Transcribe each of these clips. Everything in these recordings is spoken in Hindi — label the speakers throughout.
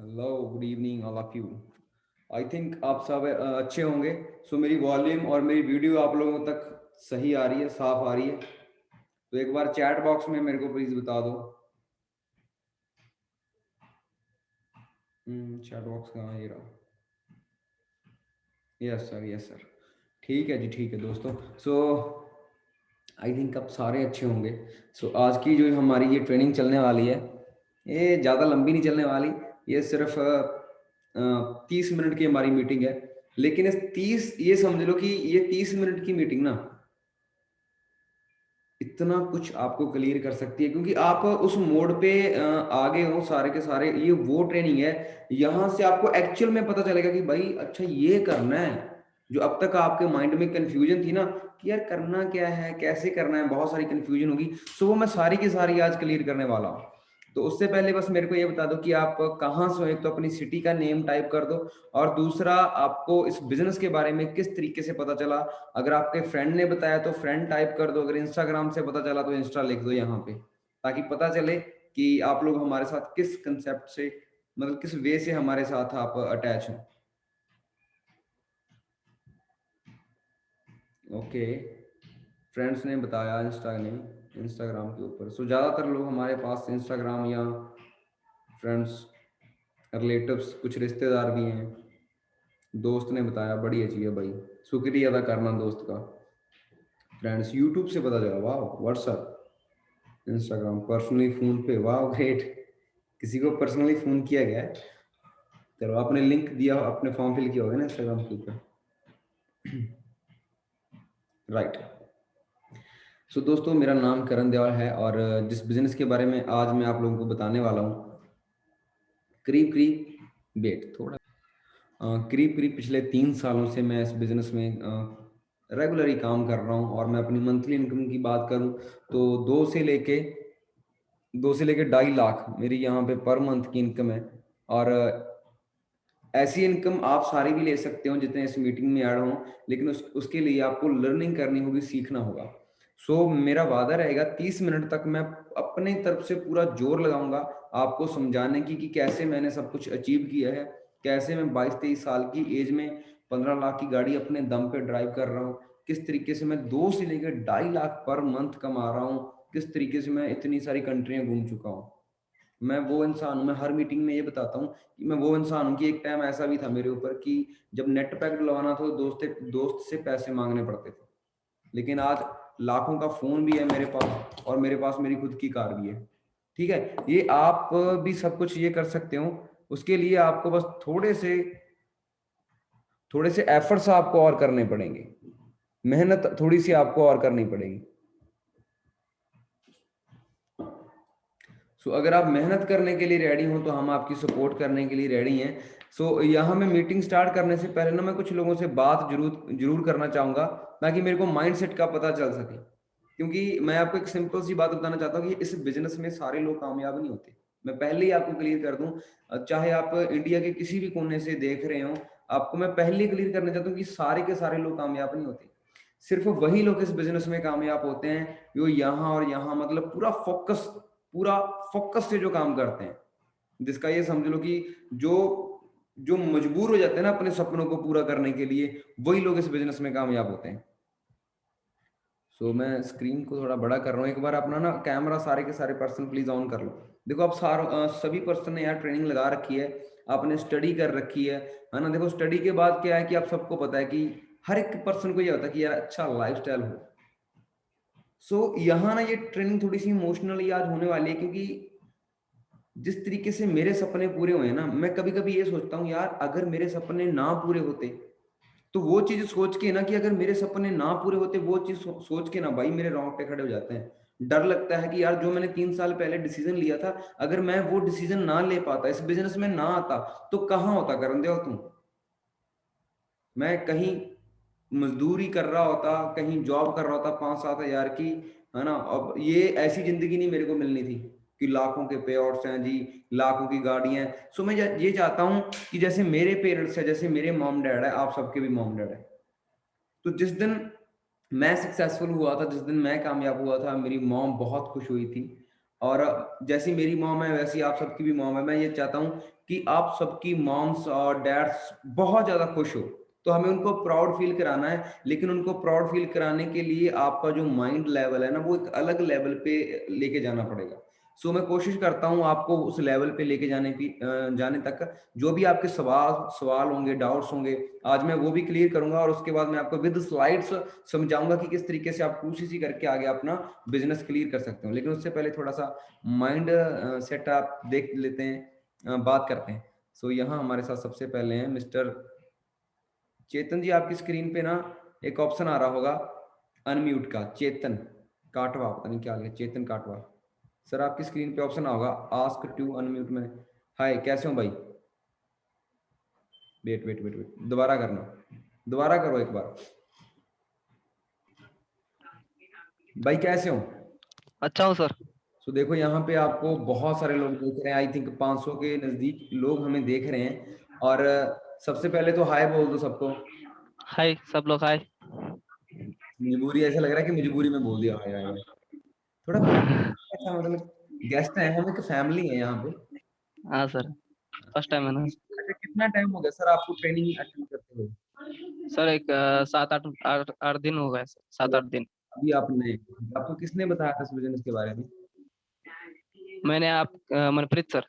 Speaker 1: Hello, good evening all of you. I think आप सब अच्छे होंगे। सो मेरी वॉल्यूम और मेरी वीडियो आप लोगों तक सही आ रही है, साफ आ रही है? तो एक बार चैट बॉक्स में मेरे को प्लीज बता दो। चैट बॉक्स कहाँ है? ये रहा। Yes sir, yes sir. ठीक है जी, ठीक है दोस्तों। सो आई थिंक अब सारे अच्छे होंगे। सो आज की जो हमारी ये ट्रेनिंग चलने वाली है, ये ज़्यादा लंबी नहीं चलने वाली। ये सिर्फ 30 मिनट की हमारी मीटिंग है। लेकिन इस 30, ये समझ लो कि ये 30 मिनट की मीटिंग ना इतना कुछ आपको क्लियर कर सकती है, क्योंकि आप उस मोड पे आगे हो सारे के सारे। ये वो ट्रेनिंग है, यहाँ से आपको एक्चुअल में पता चलेगा कि भाई अच्छा ये करना है। जो अब तक आपके माइंड में कंफ्यूजन थी ना कि यार करना क्या है, कैसे करना है, बहुत सारी कंफ्यूजन होगी। सो वो मैं सारी की सारी आज क्लियर करने वाला हूँ। तो उससे पहले बस मेरे को ये बता दो कि आप कहाँ से हो। एक तो अपनी सिटी का नेम टाइप कर दो, और दूसरा आपको इस बिजनेस के बारे में किस तरीके से पता चला। अगर आपके फ्रेंड ने बताया तो फ्रेंड टाइप कर दो, अगर इंस्टाग्राम से पता चला तो इंस्टा लिख दो यहाँ पे, ताकि पता चले कि आप लोग हमारे साथ किस कंसेप्ट से, मतलब किस वे से हमारे साथ आप अटैच हो। ओके, फ्रेंड्स ने बताया इंस्टाग्राम के ऊपर। सो ज़्यादातर लोग हमारे पास इंस्टाग्राम या फ्रेंड्स, रिलेटिव्स, कुछ रिश्तेदार भी हैं। दोस्त ने बताया, बड़ी अच्छी है भाई, शुक्रिया अदा करना दोस्त का। फ्रेंड्स यूट्यूब से पता चला, वाह। व्हाट्सअप, इंस्टाग्राम, पर्सनली फ़ोन पे, वाह ग्रेट। किसी को पर्सनली फ़ोन किया गया है? चलो, आपने लिंक दिया, आपने फॉर्म फिल किया होगा ना इंस्टाग्राम के ऊपर। राइट। सो दोस्तों, मेरा नाम करण देवाल है, और जिस बिज़नेस के बारे में आज मैं आप लोगों को बताने वाला हूँ, करीब करीब वेट थोड़ा करीब करीब पिछले 3 सालों से मैं इस बिज़नेस में रेगुलरली काम कर रहा हूँ। और मैं अपनी मंथली इनकम की बात करूँ तो 2 से लेके 2.5 लाख मेरी यहाँ पे पर मंथ की इनकम है। और ऐसी इनकम आप सारी भी ले सकते हो जितने इस मीटिंग में ऐड हों, लेकिन उसके लिए आपको लर्निंग करनी होगी, सीखना होगा। सो मेरा वादा रहेगा 30 मिनट तक मैं अपने तरफ से पूरा जोर लगाऊंगा आपको समझाने की कि कैसे मैंने सब कुछ अचीव किया है, कैसे मैं 22-23 साल की एज में 15 लाख की गाड़ी अपने दम पे ड्राइव कर रहा हूँ, किस तरीके से मैं 2 से लेकर 2.5 लाख पर मंथ कमा रहा हूँ, किस तरीके से मैं इतनी सारी कंट्रियां घूम चुका हूँ। मैं वो इंसान हूँ, मैं हर मीटिंग में ये बताता हूँ कि मैं वो इंसान हूँ कि एक टाइम ऐसा भी था मेरे ऊपर कि जब नेट पैक डलवाना था तो दोस्त से पैसे मांगने पड़ते थे। लेकिन आज लाखों का फोन भी है मेरे पास, और मेरे पास मेरी खुद की कार भी है। ठीक है, ये आप भी सब कुछ ये कर सकते हो। उसके लिए आपको बस थोड़े से एफर्ट्स आपको और करने पड़ेंगे, मेहनत थोड़ी सी आपको और करनी पड़ेगी। अगर आप मेहनत करने के लिए रेडी हो तो हम आपकी सपोर्ट करने के लिए रेडी हैं। यहाँ मैं मीटिंग स्टार्ट करने से पहले ना मैं कुछ लोगों से बात जरूर जरूर करना चाहूँगा, ताकि मेरे को माइंडसेट का पता चल सके। क्योंकि मैं आपको एक सिंपल सी बात बताना चाहता हूँ कि इस बिजनेस में सारे लोग कामयाब नहीं होते। मैं पहले ही आपको क्लियर कर दूं, चाहे आप इंडिया के किसी भी कोने से देख रहे हो, आपको मैं पहले ही क्लियर करना चाहता हूँ कि सारे के सारे लोग कामयाब नहीं होते। सिर्फ वही लोग इस बिजनेस में कामयाब होते हैं जो यहाँ और यहाँ, मतलब पूरा फोकस से जो काम करते हैं, जिसका ये समझ लो कि जो जो मजबूर हो जाते हैं ना अपने सपनों को पूरा करने के लिए, वही लोग इस बिजनेस में कामयाब होते हैं। मैं स्क्रीन को थोड़ा बड़ा कर रहा हूँ। एक बार अपना ना कैमरा सारे के सारे पर्सन प्लीज ऑन कर लो। देखो आप सभी पर्सन ने यार ट्रेनिंग लगा रखी है, आपने स्टडी कर रखी है ना। देखो स्टडी के बाद क्या है कि आप सबको पता है कि हर एक पर्सन को ये होता है कि यार अच्छा लाइफस्टाइल हो। यहाँ ना ये ट्रेनिंग थोड़ी सी इमोशनली आज होने वाली है, क्योंकि जिस तरीके से मेरे सपने पूरे हुए हैं ना, मैं कभी कभी ये सोचता हूँ यार अगर मेरे सपने ना पूरे होते, तो वो चीज सोच के ना कि अगर मेरे सपने ना पूरे होते, वो चीज सोच के ना भाई मेरे रोंगटे खड़े हो जाते हैं। डर लगता है कि यार जो मैंने 3 साल पहले डिसीजन लिया था, अगर मैं वो डिसीजन ना ले पाता, इस बिजनेस में ना आता, तो कहाँ होता करण देव तुम? मैं कहीं मजदूरी कर रहा होता, कहीं जॉब कर रहा होता 5-7 हज़ार की, है ना। अब ये ऐसी जिंदगी नहीं मेरे को मिलनी थी कि लाखों के पे आउट्स हैं जी, लाखों की गाड़ियां हैं। मैं ये चाहता हूं कि जैसे मेरे पेरेंट्स है, जैसे मेरे मॉम डैड है, आप सबके भी मॉम डैड है। तो जिस दिन मैं सक्सेसफुल हुआ था, जिस दिन मैं कामयाब हुआ था, मेरी मॉम बहुत खुश हुई थी। और जैसी मेरी मॉम है वैसी आप सबकी भी मॉम है। मैं ये चाहता हूँ कि आप सबकी मॉम्स और डैड्स बहुत ज़्यादा खुश हो। तो हमें उनको प्राउड फ़ील कराना है, लेकिन उनको प्राउड फ़ील कराने के लिए आपका जो माइंड लेवल है ना, वो एक अलग लेवल पे लेके जाना पड़ेगा। सो मैं कोशिश करता हूँ आपको उस लेवल पे लेके जाने तक जो भी आपके सवाल होंगे, डाउट्स होंगे, आज मैं वो भी क्लियर करूँगा और उसके बाद मैं आपको विद स्लाइड्स समझाऊँगा कि किस तरीके से आप कोशिश ही करके आगे अपना बिज़नेस क्लियर कर सकते हो। लेकिन उससे पहले थोड़ा-सा माइंड सेटअप देख लेते हैं, बात करते हैं। सो यहाँ हमारे साथ सबसे पहले हैं मिस्टर चेतन जी। आपकी स्क्रीन पे ना एक ऑप्शन आ रहा होगा अनम्यूट का, चेतन काटवा, पता नहीं क्या लिखा, चेतन काटवा। सर आपकी स्क्रीन पे ऑप्शन होगा आस्क टू अनम्यूट में। हाय, कैसे हो भाई? वेट, दोबारा करना, दोबारा करो एक बार। भाई कैसे हो?
Speaker 2: अच्छा हूँ सर।
Speaker 1: तो देखो यहाँ पे आपको बहुत सारे लोग देख रहे हैं, आई थिंक 500 के नजदीक लोग हमें देख रहे हैं। और सबसे पहले तो हाय बोल दो सबको।
Speaker 2: हाय सब लोग हाय।
Speaker 1: मजबूरी, ऐसा लग रहा है कि मजबूरी में बोल दिया हाय हाय हाय। थोड़ा अच्छा, मतलब गेस्ट हैं, हम एक फैमिली है यहाँ पे।
Speaker 2: हाँ सर, फर्स्ट टाइम है ना।
Speaker 1: अच्छा, कितना टाइम हो गया सर आपको ट्रेनिंग अटेंड करते हुए?
Speaker 2: सर एक 7-8 दिन हो गए सर, 7-8 दिन।
Speaker 1: अभी आपने, आपको किसने बताया था इस बिजनेस के बारे में?
Speaker 2: मनप्रीत सर।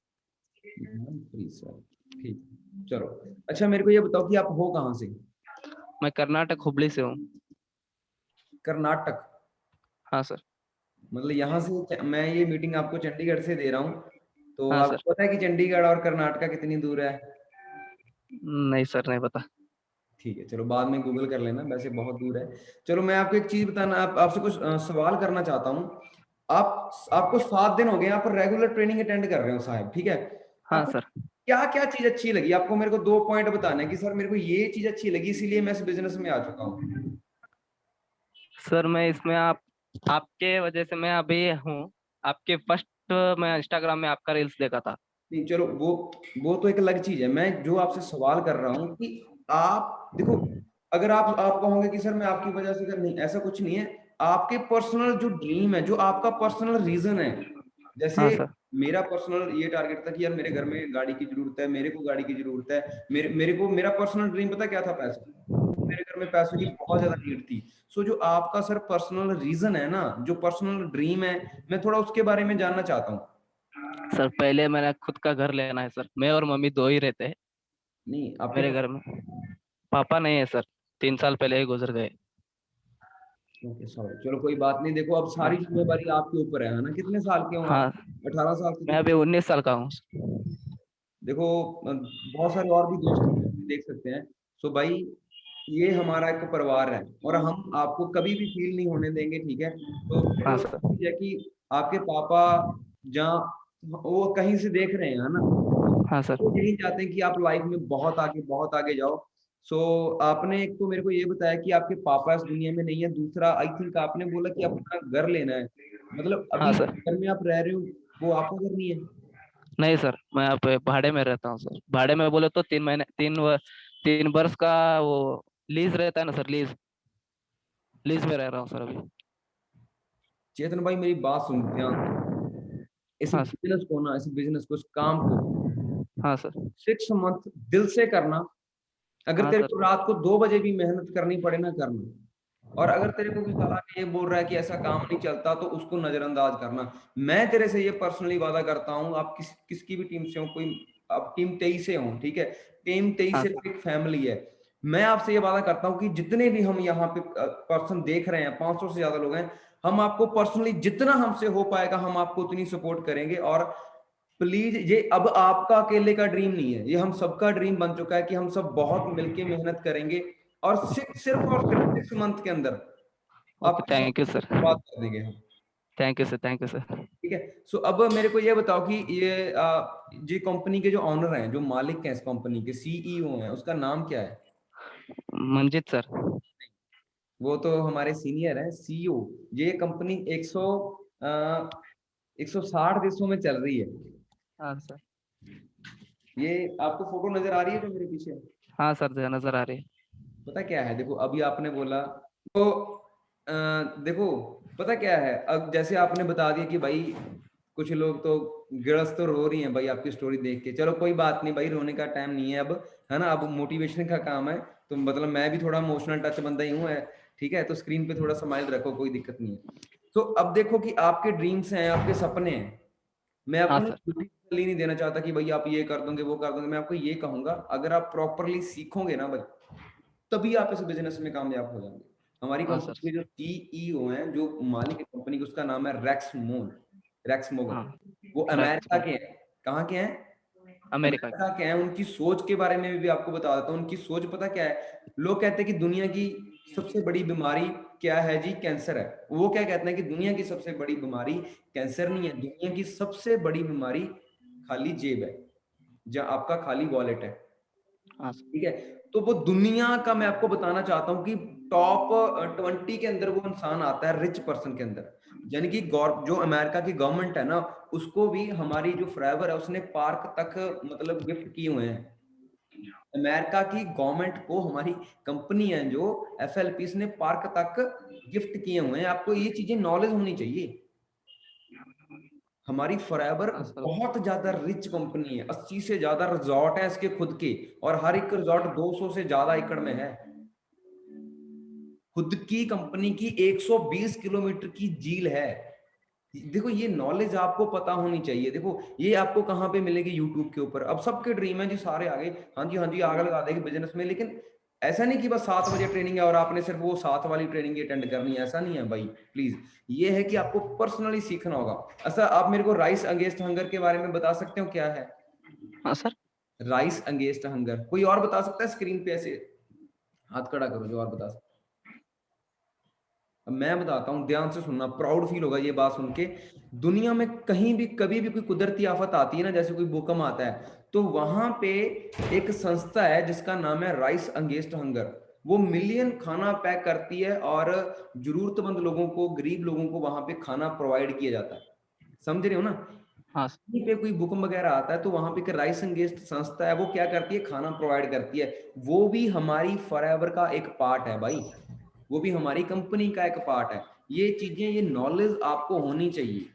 Speaker 1: प्लीज सर, ठीक, चलो। अच्छा मेरे को ये बताओ कि आप हो कहाँ से?
Speaker 2: मैं कर्नाटक हुबली से हूँ।
Speaker 1: कर्नाटक?
Speaker 2: हाँ सर।
Speaker 1: मतलब यहाँ से मैं ये मीटिंग आपको चंडीगढ़ से दे रहा हूँ, तो
Speaker 2: हाँ सर।
Speaker 1: आपको पता है कि चंडीगढ़ और कर्नाटक कितनी दूर है?
Speaker 2: नहीं सर, नहीं पता।
Speaker 1: ठीक है, चलो बाद में गूगल कर लेना, वैसे बहुत दूर है। चलो मैं आपको एक चीज बताना, आपसे कुछ सवाल करना चाहता हूँ। आपको 7 दिन हो गए यहाँ पर रेगुलर ट्रेनिंग अटेंड कर रहे हो साहब, ठीक है?
Speaker 2: हाँ
Speaker 1: आपको
Speaker 2: सर।
Speaker 1: क्या क्या चीज अच्छी लगी? आपको मेरे को 2 पॉइंट बताना है कि सर मेरे को ये चीज अच्छी लगी इसीलिए मैं इस बिजनेस में आ चुका हूँ।
Speaker 2: सर मैं इसमें आपके वजह से मैं अभी हूँ। आपके फर्स्ट मैं इंस्टाग्राम में आपका रील्स देखा था।
Speaker 1: नहीं चलो, वो तो एक अलग चीज है। मैं जो आपसे सवाल कर रहा हूँ कि आप देखो, अगर आप कहोगे कि सर मैं आपकी वजह से कर, नहीं, ऐसा कुछ नहीं है। आपके पर्सनल जो ड्रीम है, जो आपका पर्सनल रीजन है, जैसे
Speaker 2: हाँ सर।
Speaker 1: मेरा पर्सनल ये टारगेट था कि यार मेरे घर में गाड़ी की जरूरत है, मेरे को गाड़ी की जरूरत है, मेरा पर्सनल ड्रीम पता क्या था? पैसा। मेरे घर में पैसों की बहुत ज्यादा नीड थी। सो जो आपका सर पर्सनल रीजन है ना, जो पर्सनल ड्रीम है, मैं थोड़ा उसके बारे में जानना चाहता हूँ।
Speaker 2: सर पहले मेरा खुद का घर लेना है सर। मैं और मम्मी दो ही रहते हैं
Speaker 1: नहीं, आपके
Speaker 2: मेरे
Speaker 1: पास?
Speaker 2: घर में। पापा नहीं है सर, 3 साल पहले ही गुजर गए।
Speaker 1: ओके सॉरी, चलो कोई बात नहीं। देखो अब सारी
Speaker 2: हाँ।
Speaker 1: जिम्मेदारी आपके ऊपर है ना? कितने साल के हो आप?
Speaker 2: हाँ,
Speaker 1: 18 साल के
Speaker 2: मैं अभी
Speaker 1: कितने?
Speaker 2: 19 साल का हूँ।
Speaker 1: देखो बहुत सारे और भी दोस्त देख सकते हैं। सो भाई, ये हमारा एक परिवार है और हम आपको कभी भी फील नहीं होने देंगे, ठीक है? तो
Speaker 2: हाँ
Speaker 1: देखो
Speaker 2: सर।
Speaker 1: ये है कि आपके पापा जहाँ वो कहीं से देख रहे हैं ना,
Speaker 2: हाँ सर।
Speaker 1: वो यही चाहते हैं कि आप लाइफ में बहुत आगे जाओ। सो आपने एक तो मेरे को ये बताया कि आपके पापा इस दुनिया में नहीं है, दूसरा आई थिंक आपने बोला कि अपना घर लेना है। मतलब
Speaker 2: हाँ
Speaker 1: अभी
Speaker 2: सर।
Speaker 1: घर में आप रह रहे हो, वो आपका घर नहीं है?
Speaker 2: नहीं सर, मैं यहाँ पे भाड़े में रहता हूँ सर। भाड़े में बोले तो 3 महीने 3 वर्ष का वो लीज रहता है ना सर, लीज। लीज में रह रहा हूँ सर अभी।
Speaker 1: चेतन भाई मेरी बात सुन ध्यान से।
Speaker 2: हाँ सर।
Speaker 1: इस बिजनेस को, इस काम को
Speaker 2: हाँ सर।
Speaker 1: 6 मंथ दिल से करना। अगर
Speaker 2: हाँ
Speaker 1: तेरे
Speaker 2: सर।
Speaker 1: को रात को 2 बजे भी मेहनत करनी पड़े ना, करना। और अगर तेरे को कोई साला ये बोल रहा है कि ऐसा काम नहीं चलता, तो उसको नजरअंदाज करना। मैं तेरे से ये पर्सनली वादा करता हूँ, आप किसकी भी टीम से हो, कोई आप टीम 23 से हो, ठीक है? टीम 23
Speaker 2: हाँ
Speaker 1: सिर्फ
Speaker 2: सर।
Speaker 1: एक फैमिली है। मैं आपसे ये वादा करता हूँ कि जितने भी हम यहाँ पे पर्सन देख रहे हैं, 500 से ज्यादा लोग हैं, हम आपको पर्सनली जितना हमसे हो पाएगा हम आपको उतनी सपोर्ट करेंगे। और प्लीज, ये अब आपका अकेले का ड्रीम नहीं है, ये हम सबका ड्रीम बन चुका है कि हम सब बहुत मिलके मेहनत करेंगे और सिर्फ और सिर्फ 6 मंथ के अंदर
Speaker 2: ओके,
Speaker 1: आपकी
Speaker 2: थैंक यू
Speaker 1: सब
Speaker 2: सर।
Speaker 1: बात कर देंगे हम।
Speaker 2: Thank you sir, thank you sir.
Speaker 1: ठीक है। सो अब मेरे को ये बताओ कि ये कंपनी के जो ऑनर हैं, जो मालिक हैं, इस कंपनी के सीईओ हैं, उसका नाम क्या है?
Speaker 2: मंजित सर।
Speaker 1: वो तो हमारे सीनियर हैं, सीईओ। ये कंपनी 160 देशों में चल रही है।
Speaker 2: हाँ सर।
Speaker 1: ये आपको फोटो नजर आ रही है जो मेरे पीछे?
Speaker 2: हाँ सर, जो नजर आ रही है।
Speaker 1: पता क्या है, देखो अभी आपने बोला तो देखो, पता क्या है, अब जैसे आपने बता दिया कि भाई कुछ लोग तो गर्ल्स तो रो रही हैं भाई आपकी स्टोरी देख के। चलो कोई बात नहीं भाई, रोने का टाइम नहीं है अब, है ना, अब मोटिवेशन का काम है। तो मतलब मैं भी थोड़ा इमोशनल टच बंदा ही हूँ, ठीक है, तो स्क्रीन पे थोड़ा स्माइल रखो, कोई दिक्कत नहीं है। तो अब देखो कि आपके ड्रीम्स हैं, आपके सपने हैं, मैं
Speaker 2: हाँ
Speaker 1: आपको
Speaker 2: सर।
Speaker 1: ब्यूटीफुली नहीं देना चाहता कि भाई आप ये कर दोगे वो कर दोगे। मैं आपको ये कहूंगा, अगर आप प्रॉपरली सीखोगे ना भाई, तभी आप इस बिजनेस में कामयाब हो जाएंगे। हमारी
Speaker 2: हाँ सर।
Speaker 1: कंपनी के जो सीईओ हैं, जो मालिक है कंपनी के, उसका नाम है रेक्स मोन, रेक्स मोगन।
Speaker 2: हाँ।
Speaker 1: वो
Speaker 2: राइट।
Speaker 1: अमेरिका के हैं। कहाँ के हैं?
Speaker 2: अमेरिका
Speaker 1: अमेरिका के हैं। उनकी सोच के बारे में भी आपको बता देता हूँ। उनकी सोच पता क्या है? लोग कहते हैं कि दुनिया की सबसे बड़ी बीमारी क्या है जी? कैंसर है। वो क्या कहते हैं कि दुनिया की सबसे बड़ी बीमारी कैंसर नहीं है, दुनिया की सबसे बड़ी बीमारी खाली जेब है, जहाँ आपका खाली वॉलेट है।
Speaker 2: हाँ सर।
Speaker 1: ठीक है, तो वो दुनिया का मैं आपको बताना चाहता हूँ कि टॉप 20 के अंदर वो इंसान आता है, रिच पर्सन के अंदर। यानी कि जो अमेरिका की गवर्नमेंट है ना, उसको भी हमारी जो फॉरएवर है उसने पार्क तक मतलब गिफ्ट किए हुए हैं। अमेरिका की गवर्नमेंट को हमारी कंपनी है जो एफएलपी ने पार्क तक गिफ्ट किए हुए हैं। आपको ये चीजें नॉलेज होनी चाहिए। हमारी फॉरएवर
Speaker 2: हाँ सर।
Speaker 1: बहुत ज्यादा रिच कंपनी है, 80 से ज्यादा रिजॉर्ट है इसके खुद के, और हर एक रिजॉर्ट 200 से ज्यादा एकड़ में है। खुद की कंपनी की 120 किलोमीटर की झील है। देखो ये नॉलेज आपको पता होनी चाहिए। देखो ये आपको कहाँ पे मिलेगी? यूट्यूब के ऊपर। अब सबके ड्रीम है जी, सारे आगे, हाँ जी हाँ जी, आगे लगा देंगे बिजनेस में, लेकिन ऐसा नहीं कि बस 7 बजे ट्रेनिंग है और आपने सिर्फ वो 7 वाली ट्रेनिंग अटेंड करनी है, ऐसा नहीं है भाई प्लीज। ये है कि आपको पर्सनली सीखना होगा। अच्छा, आप मेरे को राइस अगेंस्ट हंगर के बारे में बता सकते हो क्या है?
Speaker 2: हाँ सर।
Speaker 1: राइस अगेंस्ट हंगर कोई और बता सकता है? स्क्रीन पे ऐसे हाथ खड़ा करो जो और बता सकता है। अब मैं बताता हूँ, ध्यान से सुनना, प्राउड फील होगा ये बात सुन के। दुनिया में कहीं भी कभी भी कोई कुदरती आफत आती है ना, जैसे कोई भूकंप आता है, तो वहां पे एक संस्था है जिसका नाम है राइस अगेंस्ट हंगर। वो मिलियन खाना पैक करती है और जरूरतमंद लोगों को, गरीब लोगों को वहां पे खाना प्रोवाइड किया जाता है। समझ रहे हो ना?
Speaker 2: हाँ सर।
Speaker 1: कहीं पे कोई भूकंप वगैरह आता है तो वहां पे एक राइस अगेंस्ट संस्था है, वो क्या करती है? खाना प्रोवाइड करती है। वो भी हमारी फॉरएवर का एक पार्ट है भाई, वो भी हमारी कंपनी का एक पार्ट है। ये चीजें, ये नॉलेज आपको होनी चाहिए।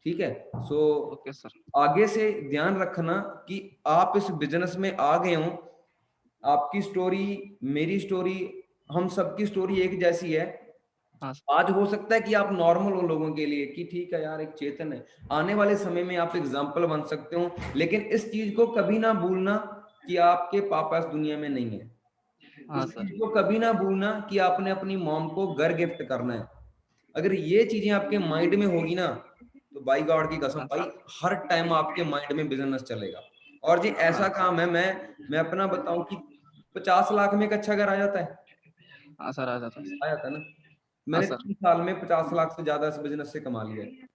Speaker 1: ठीक है, सो
Speaker 2: ओके सर।
Speaker 1: आगे से ध्यान रखना कि आप इस बिजनेस में आ गए हो। आपकी स्टोरी, मेरी स्टोरी, हम सबकी स्टोरी एक जैसी है।
Speaker 2: हाँ सर।
Speaker 1: आज हो सकता है कि आप नॉर्मल हो लोगों के लिए कि ठीक है यार एक चेतन है, आने वाले समय में आप एग्जाम्पल बन सकते हो। लेकिन इस चीज को कभी ना भूलना कि आपके पापा इस दुनिया में नहीं है।
Speaker 2: हाँ
Speaker 1: इस
Speaker 2: सर।
Speaker 1: चीज को कभी ना भूलना कि आपने अपनी मॉम को घर गिफ्ट करना है। अगर ये चीजें आपके माइंड में होगी ना, तो बाई गॉड की कसम
Speaker 2: हाँ
Speaker 1: भाई,
Speaker 2: सर।
Speaker 1: हर टाइम आपके माइंड में बिजनेस चलेगा। और जी
Speaker 2: हाँ
Speaker 1: ऐसा काम है, मैं अपना बताऊं कि 50 लाख में एक अच्छा घर आ जाता है।
Speaker 2: हाँ सर, आ जाता है।
Speaker 1: आ जाता है ना?
Speaker 2: हाँ
Speaker 1: मैंने
Speaker 2: सर।
Speaker 1: 3 साल में 50 लाख से ज्यादा इस बिजनेस से कमा लिया है।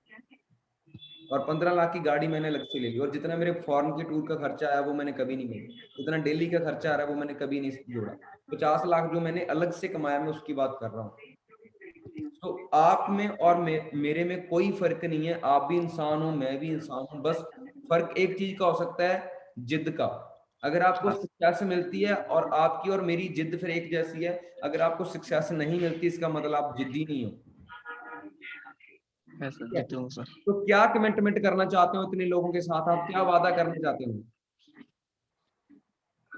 Speaker 1: और 15 लाख की गाड़ी मैंने अलग से ले ली। और जितना मेरे फॉरेन के टूर का खर्चा आया वो मैंने कभी नहीं मोड़ा, जितना डेली का खर्चा आ रहा है वो मैंने कभी नहीं जोड़ा। 50 लाख जो मैंने अलग से कमाया, मैं उसकी बात कर रहा हूँ। तो आप में और मेरे में कोई फर्क नहीं है। आप भी इंसान हो, मैं भी इंसान हूँ। बस फर्क एक चीज का हो सकता है, जिद का। अगर आपको
Speaker 2: हाँ
Speaker 1: सक्सेस मिलती है और आपकी और मेरी जिद फिर एक जैसी है। अगर आपको सक्सेस नहीं मिलती, इसका मतलब आप जिद्दी नहीं हो।
Speaker 2: सर,
Speaker 1: ठीक है,
Speaker 2: जीतू हूँ सर।
Speaker 1: तो क्या कमिटमेंट करना चाहते हो इतने लोगों के साथ? आप क्या वादा करना चाहते हो?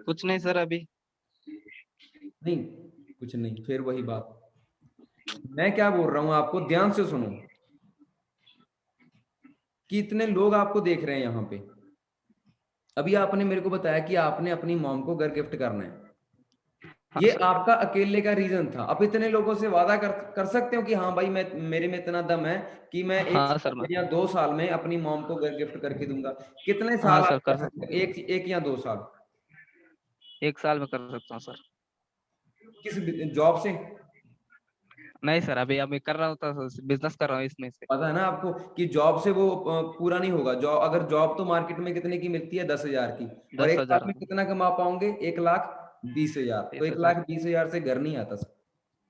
Speaker 2: कुछ नहीं सर अभी।
Speaker 1: नहीं, कुछ नहीं, फिर वही बात। मैं क्या बोल रहा हूं आपको, ध्यान से सुनो, कि इतने लोग आपको देख रहे हैं यहाँ पे। अभी आपने मेरे को बताया कि आपने अपनी मॉम को घर गिफ्ट करना है।
Speaker 2: हाँ
Speaker 1: ये
Speaker 2: सर।
Speaker 1: आपका अकेले का रीजन था। अब इतने लोगों से वादा कर सकते हो कि हाँ भाई, मैं, मेरे में इतना दम है कि मैं एक
Speaker 2: हाँ सर।
Speaker 1: साल या 2 साल में अपनी मॉम को घर गिफ्ट करके दूंगा। कितने
Speaker 2: हाँ
Speaker 1: साल
Speaker 2: सर,
Speaker 1: आप
Speaker 2: कर
Speaker 1: कर
Speaker 2: सकते।
Speaker 1: सकते हैं? एक या 2 साल?
Speaker 2: 1 साल में कर सकता हूँ सर।
Speaker 1: किस जॉब से?
Speaker 2: नहीं सर, अभी अभी कर रहा हूँ तो बिजनेस कर रहा हूँ इसमें से।
Speaker 1: पता है ना आपको कि जॉब से वो पूरा नहीं होगा। जॉब, अगर जॉब तो मार्केट में कितने की मिलती है? 10,000 की। और
Speaker 2: दस
Speaker 1: एक साल
Speaker 2: हजार
Speaker 1: में कितना कमा पाओगे? 1,20,000। तो
Speaker 2: बीस
Speaker 1: एक
Speaker 2: हजार
Speaker 1: लाख बीस हजार से घर नहीं आता सर।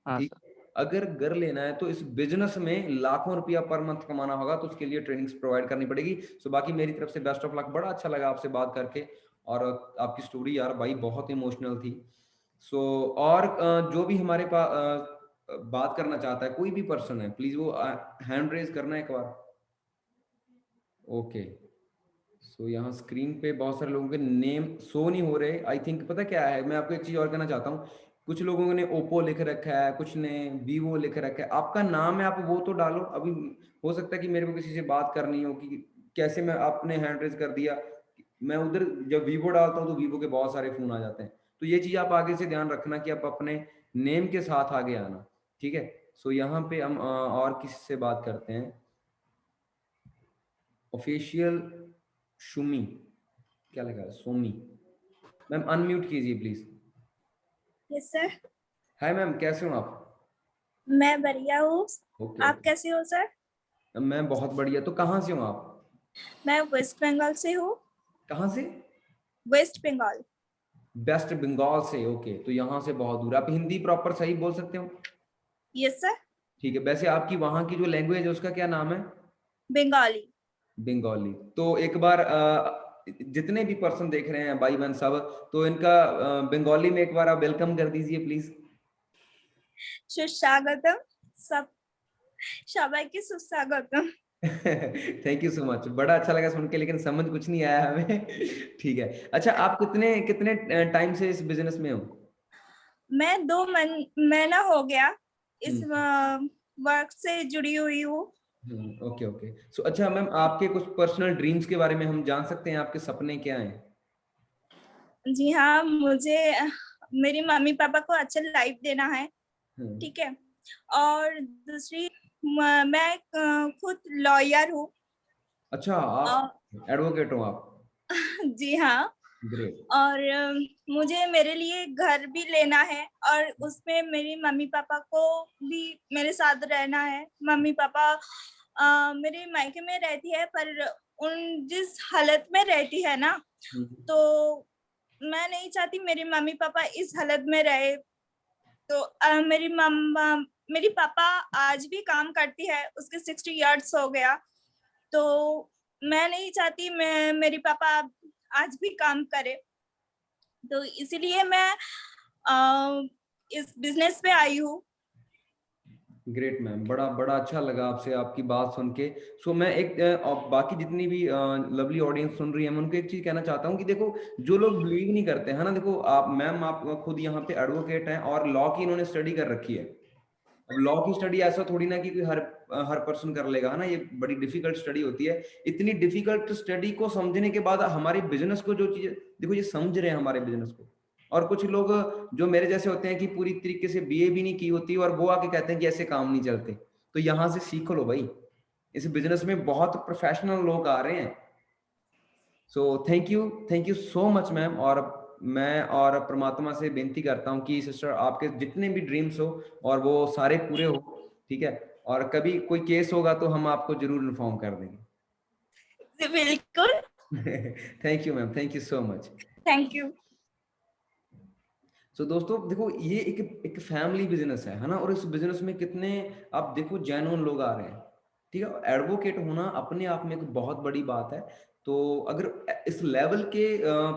Speaker 2: हाँ
Speaker 1: ठीक
Speaker 2: सर।
Speaker 1: है? अगर घर लेना है तो इस बिजनेस में लाखों रुपया पर मंथ कमाना होगा, तो उसके लिए ट्रेनिंग्स प्रोवाइड करनी पड़ेगी। सो बाकी मेरी तरफ से बेस्ट ऑफ लक। बड़ा अच्छा लगा आपसे बात करके। और आपकी स्टोरी यार भाई बहुत इमोशनल थी। सो और जो भी हमारे पास बात करना चाहता है, कोई भी पर्सन है, प्लीज वो हैंड रेज करना एक बार। ओके, सो यहाँ स्क्रीन पे बहुत सारे लोगों के नेम शो नहीं हो रहे। आई थिंक पता क्या है, मैं आपको एक चीज़ और कहना चाहता हूँ। कुछ लोगों ने ओप्पो लिख रखा है, कुछ ने वीवो लिख रखा है। आपका नाम है, आप वो तो डालो। अभी हो सकता है कि मेरे को किसी से बात करनी हो कि कैसे मैं आपने हैंड रेज कर दिया, मैं उधर जब वीवो डालता हूँ तो वीवो के बहुत सारे फ़ोन आ जाते हैं। तो ये चीज़ आप आगे से ध्यान रखना कि आप अपने नेम के साथ आगे आना, ठीक है। सो यहाँ पे हम और किसी से बात करते हैं। ऑफिशियल शुमी, क्या लिखा है, सोमी मैम, अनम्यूट कीजिए please.
Speaker 3: Yes sir.
Speaker 1: Hi ma'am, कैसे हो आप?
Speaker 3: मैं बढ़िया हूँ।
Speaker 1: ओके
Speaker 3: आप
Speaker 1: ओके,
Speaker 3: कैसे हो सर?
Speaker 1: मैं बहुत बढ़िया। तो कहाँ से हो आप?
Speaker 3: मैं वेस्ट बंगाल से हूँ।
Speaker 1: कहाँ से?
Speaker 3: वेस्ट बंगाल।
Speaker 1: वेस्ट बंगाल से, ओके। तो यहाँ से बहुत दूर। आप हिंदी प्रॉपर सही बोल सकते हो?
Speaker 3: Yes sir.
Speaker 1: ठीक है। वैसे आपकी वहाँ की जो लैंग्वेज है उसका क्या नाम है?
Speaker 3: बंगाली।
Speaker 1: बंगाली। तो एक बार जितने भी पर्सन देख रहे हैं भाई बहन सब, तो इनका बंगाली में एक बार आप वेलकम कर दीजिए प्लीज।
Speaker 3: सुस्वागतम। सब सबाइके सुस्वागतम।
Speaker 1: थैंक यू सो मच, बड़ा अच्छा लगा सुन के, लेकिन समझ कुछ नहीं आया हमें। ठीक है। अच्छा, आप कितने कितने टाइम से इस बिजनेस में हो?
Speaker 3: मैं 2 महीना हो गया इस
Speaker 1: हम्म
Speaker 3: वर्क से जुड़ी हुई हूँ।
Speaker 1: Okay okay. सो अच्छा मैम, आपके कुछ पर्सनल ड्रीम्स के बारे में हम जान सकते हैं? आपके सपने क्या हैं?
Speaker 3: जी हाँ, मुझे मेरी मम्मी पापा को अच्छा लाइफ देना है,
Speaker 1: हम्म,
Speaker 3: ठीक है। और दूसरी, मैं खुद लॉयर हूँ।
Speaker 1: अच्छा, आप एडवोकेट हो आप?
Speaker 3: जी हाँ।
Speaker 1: ग्रेट।
Speaker 3: और मुझे मेरे लिए घर भी लेना है और उसमें मेरी मम्मी पापा को भी मेरे साथ रहना है। मम्मी पापा मेरे मायके में रहती है, पर उन जिस हालत में रहती है ना, तो मैं नहीं चाहती मेरे मम्मी पापा इस हालत में रहे। तो मेरी पापा आज भी काम करती है, उसके 60 इयर्स हो गया। तो मैं नहीं चाहती मेरी पापा आज भी काम करे। तो इसीलिए मैं इस बिजनेस पे आई हूँ।
Speaker 1: ग्रेट मैम, बड़ा बड़ा अच्छा लगा आपसे आपकी बात सुन के। सो मैं एक बाकी जितनी भी लवली ऑडियंस सुन रही है, मैं उनको एक चीज कहना चाहता हूँ कि देखो, जो लोग बिलीव नहीं करते हैं ना, देखो आप मैम, आप खुद यहाँ पे एडवोकेट हैं और लॉ की इन्होंने स्टडी कर रखी है। अब लॉ की स्टडी ऐसा थोड़ी ना कि कोई हर पर्सन कर लेगा, है ना। ये बड़ी डिफिकल्ट स्टडी होती है। इतनी डिफिकल्ट स्टडी को समझने के बाद हमारे बिजनेस को जो चीज, देखो ये समझ रहे हैं हमारे बिजनेस को। और कुछ लोग जो मेरे जैसे होते हैं कि पूरी तरीके से बीए भी नहीं की होती और वो आके कहते हैं कि ऐसे काम नहीं चलते। तो यहाँ से सीख लो भाई, इस बिजनेस में बहुत प्रोफेशनल लोग आ रहे हैं। So thank you so much ma'am. और मैं और परमात्मा से विनती करता हूँ कि सिस्टर आपके जितने भी ड्रीम्स हो और वो सारे पूरे हो, ठीक है। और कभी कोई केस होगा तो हम आपको जरूर इन्फॉर्म कर देंगे।
Speaker 3: जी बिल्कुल।
Speaker 1: Thank you ma'am, thank you so much.
Speaker 3: Thank you.
Speaker 1: So दोस्तों देखो, ये एक एक फैमिली बिजनेस है ना। और इस बिजनेस में कितने, आप देखो, जेन्युइन लोग आ रहे हैं, ठीक है। एडवोकेट होना अपने आप में एक बहुत बड़ी बात है। तो अगर इस लेवल के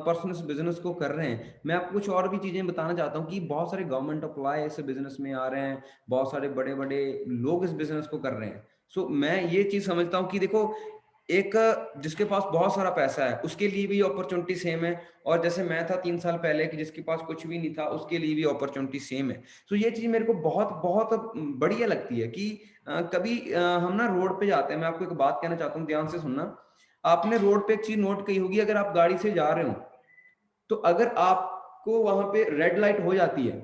Speaker 1: पर्सन इस बिजनेस को कर रहे हैं, मैं आपको कुछ और भी चीजें बताना चाहता हूँ कि बहुत सारे गवर्नमेंट एम्प्लॉय इस बिजनेस में आ रहे हैं, बहुत सारे बड़े बड़े लोग इस बिजनेस को कर रहे हैं। सो मैं ये चीज समझता हूँ कि देखो, एक जिसके पास बहुत सारा पैसा है उसके लिए भी अपॉर्चुनिटी सेम है, और जैसे मैं था 3 साल पहले कि जिसके पास कुछ भी नहीं था, उसके लिए भी अपॉर्चुनिटी सेम है। तो ये चीज मेरे को बहुत बहुत बढ़िया लगती है कि कभी हम ना रोड पे जाते हैं। मैं आपको एक बात कहना चाहता हूँ, ध्यान से सुनना। आपने रोड पे एक चीज नोट की होगी, अगर आप गाड़ी से जा रहे हो तो अगर आपको वहां पे रेड लाइट हो जाती है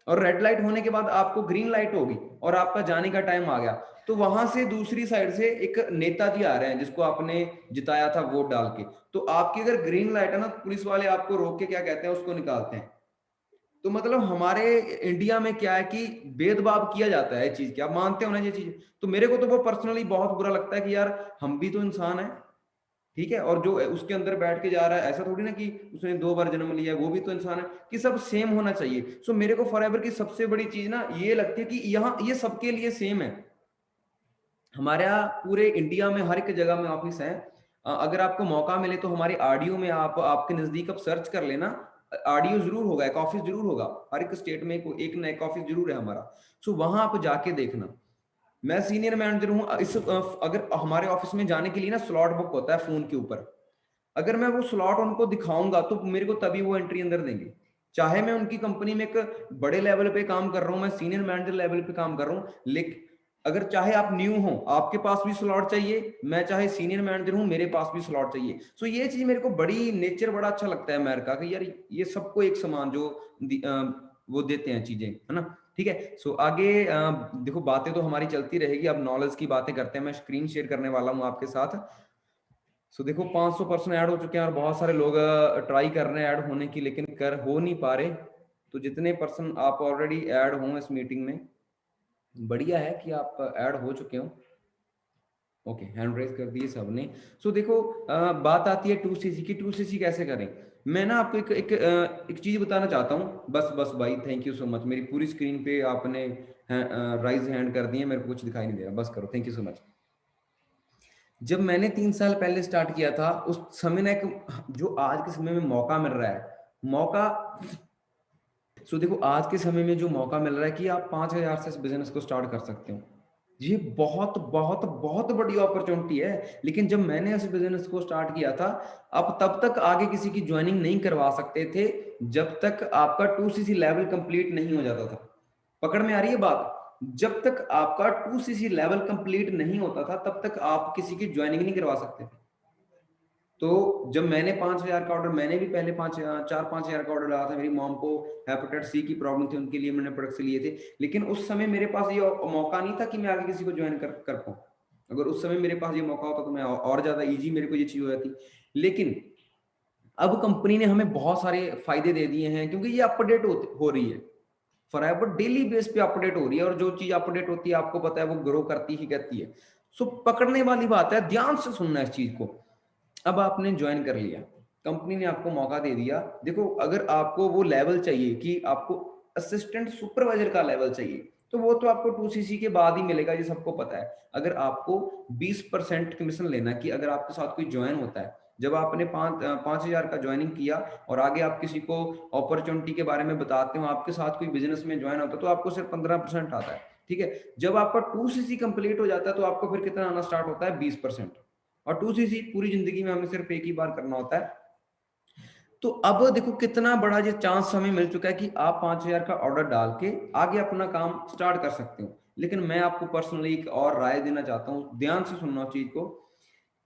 Speaker 1: और रेड लाइट होने के बाद आपको ग्रीन लाइट होगी और आपका जाने का टाइम आ गया, तो वहां से दूसरी साइड से एक नेताजी आ रहे हैं जिसको आपने जिताया था वोट डाल के। तो आपकी अगर ग्रीन लाइट है ना, पुलिस वाले आपको रोक के क्या कहते हैं, उसको निकालते हैं। तो मतलब हमारे इंडिया में क्या है कि भेदभाव किया जाता है, चीज क्या मानते हो ना ये चीज। तो मेरे को तो वो पर्सनली बहुत बुरा लगता है कि यार, हम भी तो इंसान है, ठीक है। और जो उसके अंदर बैठ के जा रहा है, ऐसा थोड़ी ना कि उसने 2 बार जन्म लिया है, वो भी तो इंसान है, कि सब सेम होना चाहिए। सो मेरे को फॉरएवर की सबसे बड़ी चीज ना ये लगती है कि यहाँ ये सबके लिए सेम है। हमारे यहाँ पूरे इंडिया में हर एक जगह में ऑफिस है। अगर आपको मौका मिले तो हमारे आरडीओ में आप आपके नजदीक आप सर्च कर लेना, आरडीओ जरूर होगा, एक ऑफिस जरूर होगा। हर एक स्टेट में एक ना एक ऑफिस जरूर है हमारा। सो वहां आप जाके देखना। मैं सीनियर मैनेजर हूँ इस अगर हमारे ऑफिस में जाने के लिए ना स्लॉट बुक होता है फोन के ऊपर। अगर मैं वो स्लॉट उनको दिखाऊंगा तो मेरे को तभी वो एंट्री अंदर देंगे। चाहे मैं उनकी कंपनी में एक बड़े लेवल पे काम कर रहा हूं, मैं सीनियर मैनेजर लेवल पे काम कर रहा हूं, लेकिन अगर चाहे आप न्यू हो, आपके पास भी स्लॉट चाहिए, मैं चाहे सीनियर मैनेजर हूं, मेरे पास भी स्लॉट चाहिए। सो ये चीज मेरे को बड़ी नेचर बड़ा अच्छा लगता है अमेरिका का, यार ये सबको एक समान जो वो देते हैं चीजें, है ना। ठीक है, सो आगे देखो बातें तो हमारी चलती रहेगी, अब नॉलेज की बातें करते हैं। मैं स्क्रीन शेयर करने वाला हूं आपके साथ। सो देखो 500 पर्सन ऐड हो चुके हैं और बहुत सारे लोग ट्राई कर रहे हैं ऐड होने की, लेकिन कर हो नहीं पा रहे। तो जितने पर्सन आप ऑलरेडी ऐड हो इस मीटिंग में, बढ़िया है कि आप ऐड हो चुके हो। ओके, हैंड रेज कर दिए सबने। सो देखो बात आती है 2cc की। 2cc कैसे करें? मैं ना आपको एक चीज बताना चाहता हूँ। बस भाई, थैंक यू सो मच। मेरी पूरी स्क्रीन पे आपने राइज हैंड कर दिए, मेरे को कुछ दिखाई नहीं दे रहा। बस करो, थैंक यू सो मच। जब मैंने 3 साल पहले स्टार्ट किया था, उस समय ना एक जो आज के समय में मौका मिल रहा है, मौका। सो देखो आज के समय में जो मौका मिल रहा है कि आप 5,000 से इस बिजनेस को स्टार्ट कर सकते हो, ये बहुत बहुत बहुत बड़ी अपॉर्चुनिटी है। लेकिन जब मैंने इस बिजनेस को स्टार्ट किया था, आप तब तक आगे किसी की ज्वाइनिंग नहीं करवा सकते थे जब तक आपका 2cc लेवल कंप्लीट नहीं हो जाता था। पकड़ में आ रही है बात? जब तक आपका 2cc लेवल कंप्लीट नहीं होता था, तब तक आप किसी की ज्वाइनिंग नहीं करवा सकते थे। तो जब मैंने 5,000 का ऑर्डर, मैंने भी पहले 4-5,000 का ऑर्डर डाला था। मेरी मॉम को हेपेटाइटिस सी की प्रॉब्लम थी, उनके लिए मैंने प्रोडक्ट्स लिए थे। लेकिन उस समय मेरे पास ये मौका नहीं था कि मैं आगे किसी को ज्वाइन कर पाऊँ। अगर उस समय मेरे पास ये मौका होता तो मैं और ज्यादा इजी मेरे को ये चीज हो जाती। लेकिन अब कंपनी ने हमें बहुत सारे फायदे दे दिए हैं, क्योंकि ये अपडेट हो रही है फॉरएवर, डेली बेस पे अपडेट हो रही है। और जो चीज अपडेट होती है आपको पता है वो ग्रो करती ही करती है। सो पकड़ने वाली बात है, ध्यान से सुनना इस चीज को। अब आपने ज्वाइन कर लिया, कंपनी ने आपको मौका दे दिया। देखो अगर आपको वो लेवल चाहिए कि आपको असिस्टेंट सुपरवाइजर का लेवल चाहिए, तो वो तो आपको 2cc के बाद ही मिलेगा, ये सबको पता है। अगर आपको 20% कमीशन लेना, कि अगर आपके साथ कोई ज्वाइन होता है, जब आपने 5,000 का ज्वाइनिंग किया और आगे आप किसी को अपॉर्चुनिटी के बारे में बताते हो, आपके साथ कोई बिजनेस में ज्वाइन होता है, तो आपको सिर्फ 15% आता है। ठीक है, जब आपका 2cc कंप्लीट हो जाता है तो आपको फिर कितना आना स्टार्ट होता है? 20%। और 2cc पूरी जिंदगी में हमें सिर्फ एक ही बार करना होता है। तो अब देखो कितना बड़ा ये चांस हमें मिल चुका है कि आप 5,000 का ऑर्डर डाल के आगे अपना काम स्टार्ट कर सकते हो। लेकिन मैं आपको पर्सनली एक और राय देना चाहता हूँ, ध्यान से सुनना चीज को,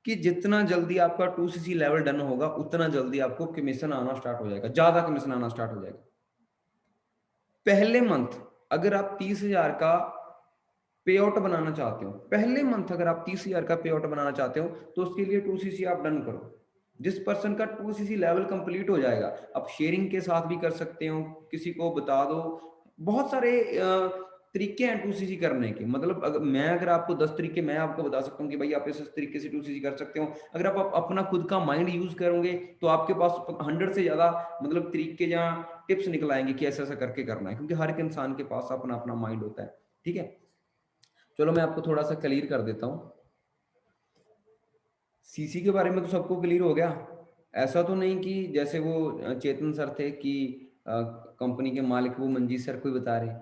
Speaker 1: कि जितना जल्दी आपका 2cc लेवल डन होगा, उतना जल्दी आपको कमीशन आना स्टार्ट हो जाएगा, ज्यादा कमीशन आना स्टार्ट हो जाएगा। पहले मंथ अगर आप 30,000 का पे आउट बनाना चाहते हो, पहले मंथ अगर आप 30,000 का पे आउट बनाना चाहते हो, तो उसके लिए 2cc आप डन करो। जिस पर्सन का 2cc लेवल कंप्लीट हो जाएगा, आप शेयरिंग के साथ भी कर सकते हो, किसी को बता दो। बहुत सारे तरीके हैं 2cc करने के। मतलब अगर आपको 10 तरीके मैं आपको बता सकता हूँ कि भाई आप इस तरीके से 2cc कर सकते हो। अगर आप अपना खुद का माइंड यूज करोगे तो आपके पास 100 से ज्यादा मतलब तरीके या टिप्स निकल आएंगे कि ऐसा ऐसा करके करना है, क्योंकि हर एक इंसान के पास अपना अपना माइंड होता है। ठीक है, चलो मैं आपको थोड़ा सा क्लियर कर देता हूँ। सीसी के बारे में तो सबको क्लियर हो गया। ऐसा तो नहीं कि जैसे वो चेतन सर थे कि कंपनी के मालिक वो मंजीत सर को ही बता रहे।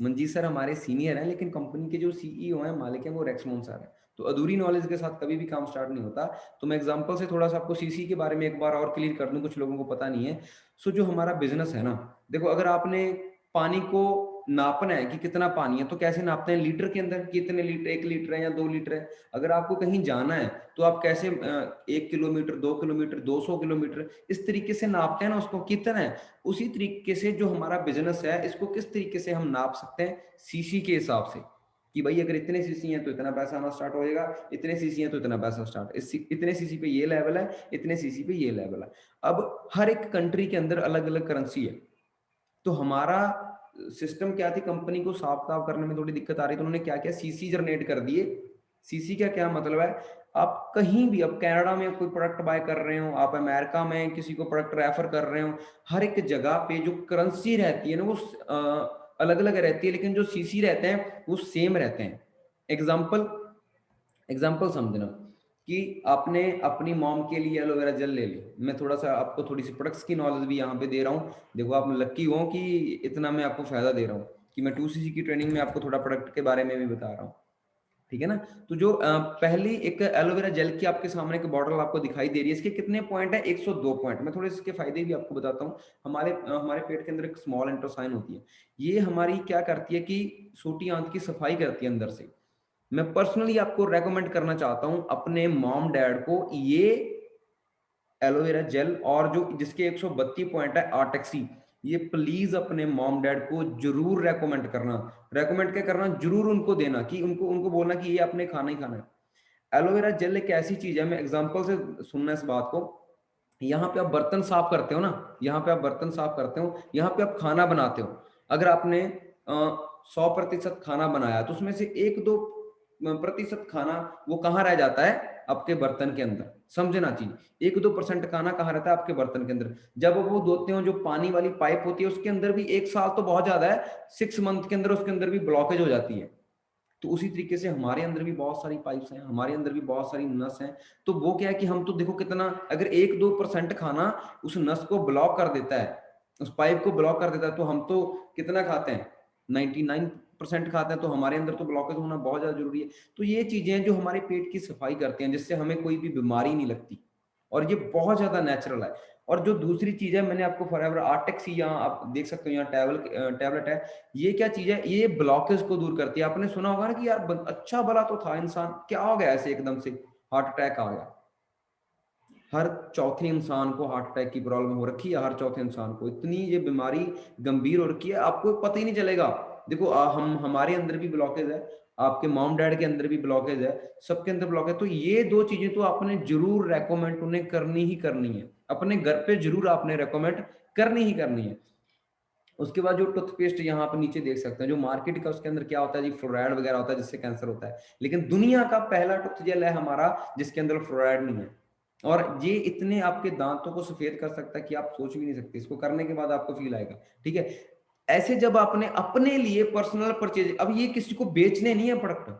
Speaker 1: मंजीत सर हमारे सीनियर हैं, लेकिन कंपनी के जो सीईओ हैं, मालिक हैं, वो रेक्समोन सर हैं। तो अधूरी नॉलेज के साथ कभी भी काम स्टार्ट नहीं होता। तो मैं एग्जांपल से थोड़ा सा आपको सीसी के बारे में एक बार और क्लियर कर दूं, कुछ लोगों को पता नहीं है। सो जो हमारा बिजनेस है ना, देखो अगर आपने पानी को नापना है कि कितना पानी है, तो कैसे नापते हैं? लीटर के अंदर कितने लीटर, 1 लीटर है या 2 लीटर है। अगर आपको कहीं जाना है तो आप कैसे 1 किलोमीटर, 2 किलोमीटर, 200 किलोमीटर, इस तरीके से नापते हैं ना उसको, कितना है। उसी तरीके से जो हमारा बिजनेस है, इसको किस तरीके से हम नाप सकते हैं? सीसी के हिसाब से, कि भाई अगर इतने सीसी हैं तो इतना पैसा आना स्टार्ट होएगा, इतने सीसी हैं तो इतना पैसा स्टार्ट, इतने सीसी पे ये लेवल है, इतने सीसी पे ये लेवल है। अब हर एक कंट्री के अंदर अलग अलग करेंसी है। तो हमारा सिस्टम क्या थी, कंपनी को साफ साफ करने में थोड़ी दिक्कत आ रही, तो उन्होंने क्या किया, सीसी जनरेट कर दिए। सीसी का क्या मतलब है? आप कहीं भी, आप कनाडा में कोई प्रोडक्ट बाय कर रहे हो, आप अमेरिका में किसी को प्रोडक्ट रेफर कर रहे हो, हर एक जगह पे जो करेंसी रहती है ना, वो अलग अलग रहती है, लेकिन जो सीसी रहते हैं वो सेम रहते हैं। एग्जाम्पल समझना कि आपने अपनी मॉम के लिए एलोवेरा जेल ले ली। मैं थोड़ा सा आपको थोड़ी सी प्रोडक्ट्स की नॉलेज भी यहाँ पे दे रहा हूँ। देखो आप लक्की हो कि इतना मैं आपको फायदा दे रहा हूँ कि मैं 2cc की ट्रेनिंग में आपको थोड़ा प्रोडक्ट के बारे में भी बता रहा हूँ। ठीक है ना। तो जो पहली एक एलोवेरा जेल की आपके सामने एक बॉटल आपको दिखाई दे रही है, इसके कितने पॉइंट है? 102 पॉइंट। मैं थोड़े इसके फायदे भी आपको बताता हूँ। हमारे पेट के अंदर एक स्मॉल इंटेस्टाइन होती है, ये हमारी क्या करती है कि छोटी आंत की सफाई करती है अंदर से। मैं पर्सनली आपको रेकमेंड करना चाहता हूं अपने मॉम डैड को ये एलोवेरा जेल, और जो जिसके 132 पॉइंट है आर्टेक्सी, ये प्लीज अपने मॉम डैड को जरूर रेकमेंड करना। रेकमेंड क्या करना, जरूर उनको देना, कि उनको उनको बोलना कि ये आपने खाना ही खाना है। एलोवेरा जेल एक ऐसी चीज है, मैं एग्जांपल से सुनना इस बात को। यहाँ पे आप बर्तन साफ करते हो ना, यहाँ पे आप बर्तन साफ करते हो, यहाँ पे आप खाना बनाते हो। अगर आपने 100% खाना बनाया तो उसमें से 1-2% खाना वो कहाँ रह जाता है? आपके बर्तन के अंदर। समझना चाहिए, 1-2% खाना कहाँ रहता है? आपके बर्तन के अंदर। जब वो धोते हो, जो पानी वाली पाइप होती है उसके अंदर भी 1 साल तो बहुत ज्यादा है, 6 मंथ के अंदर उसके अंदर भी ब्लॉकेज हो जाती है। तो उसी तरीके से हमारे अंदर भी बहुत सारी पाइप्स हैं, हमारे अंदर भी बहुत सारी नस हैं। तो वो क्या है कि हम तो देखो कितना, अगर 1-2% खाना उस नस को ब्लॉक कर देता है, उस पाइप को ब्लॉक कर देता है, तो हम तो कितना खाते हैं? 99% खाते हैं। तो हमारे अंदर तो ब्लॉकेज होना बहुत ज्यादा जरूरी है। तो ये चीजें जो हमारे पेट की सफाई करते हैं, जिससे हमें कोई भी बीमारी नहीं लगती, और ये बहुत ज्यादा नेचुरल है। और जो दूसरी चीज है, मैंने आपको फॉरएवर आर्टेक्स, यहाँ आप देख सकते हो, यहाँ टैबलेट है। ये क्या चीज है? ये ब्लॉकेज को दूर करती है। आपने सुना होगा ना कि यार अच्छा भला तो था इंसान, क्या हो गया ऐसे एकदम से हार्ट अटैक आ गया? हर चौथे इंसान को हार्ट अटैक की प्रॉब्लम हो रखी है, हर चौथे इंसान को। इतनी ये बीमारी गंभीर हो रखी है, आपको पता ही नहीं चलेगा। देखो हमारे अंदर भी ब्लॉकेज है, आपके मॉम डैड के अंदर भी ब्लॉकेज है, सबके अंदर ब्लॉकेज। तो ये 2 चीजें तो आपने जरूर रेकमेंड उन्हें करनी ही करनी है, अपने घर पे जरूर आपने रेकमेंड करनी ही करनी है। उसके बाद जो टूथपेस्ट यहाँ पर नीचे देख सकते हैं, जो मार्केट का, उसके अंदर क्या होता है जी? फ्लोराइड वगैरह होता है, जिससे कैंसर होता है। लेकिन दुनिया का पहला टूथ जेल है हमारा जिसके अंदर फ्लोराइड नहीं है। और ये इतने आपके दांतों को सफेद कर सकता है कि आप सोच भी नहीं सकते। इसको करने के बाद आपको फील आएगा, ठीक है। ऐसे जब आपने अपने लिए पर्सनल परचेज, अब ये किसी को बेचने नहीं है प्रोडक्ट,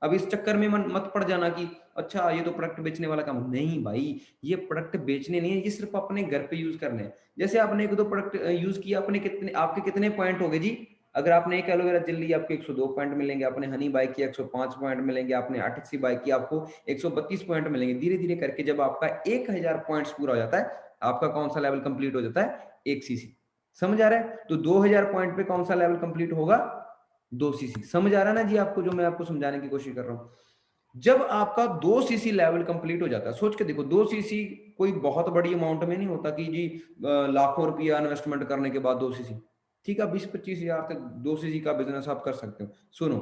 Speaker 1: अब इस चक्कर में मत पड़ जाना कि अच्छा ये तो प्रोडक्ट बेचने वाला काम नहीं भाई, ये प्रोडक्ट बेचने नहीं है, ये सिर्फ अपने घर पे यूज करने हैं। जैसे आपने 1-2 प्रोडक्ट यूज किया, अपने कितने, आपके कितने पॉइंट हो गए जी? अगर आपने एक एलोवेरा जेल ली, आपको 102 पॉइंट मिलेंगे, आपने हनी बाय किया 105 पॉइंट मिलेंगे, आपने आर्टिक्सी बाय किया आपको 132 पॉइंट मिलेंगे। धीरे धीरे करके जब आपका 1000 पॉइंट्स पूरा हो जाता है, आपका कौन सा लेवल कंप्लीट हो जाता है? 1 सीसी। समझ आ रहा है? तो 2000 पॉइंट पे कौन सा लेवल कंप्लीट होगा? 2 सीसी। समझ आ रहा है ना जी आपको, जो मैं आपको समझाने की कोशिश कर रहा हूँ? जब आपका 2 सीसी लेवल कंप्लीट हो जाता है, सोच के देखो, 2 सीसी कोई बहुत बड़ी अमाउंट में नहीं होता कि जी लाखों रुपया इन्वेस्टमेंट करने के बाद 2 सीसी। ठीक है, 20-25 हजार तक 2 सीसी का बिजनेस आप कर सकते हो। सुनो,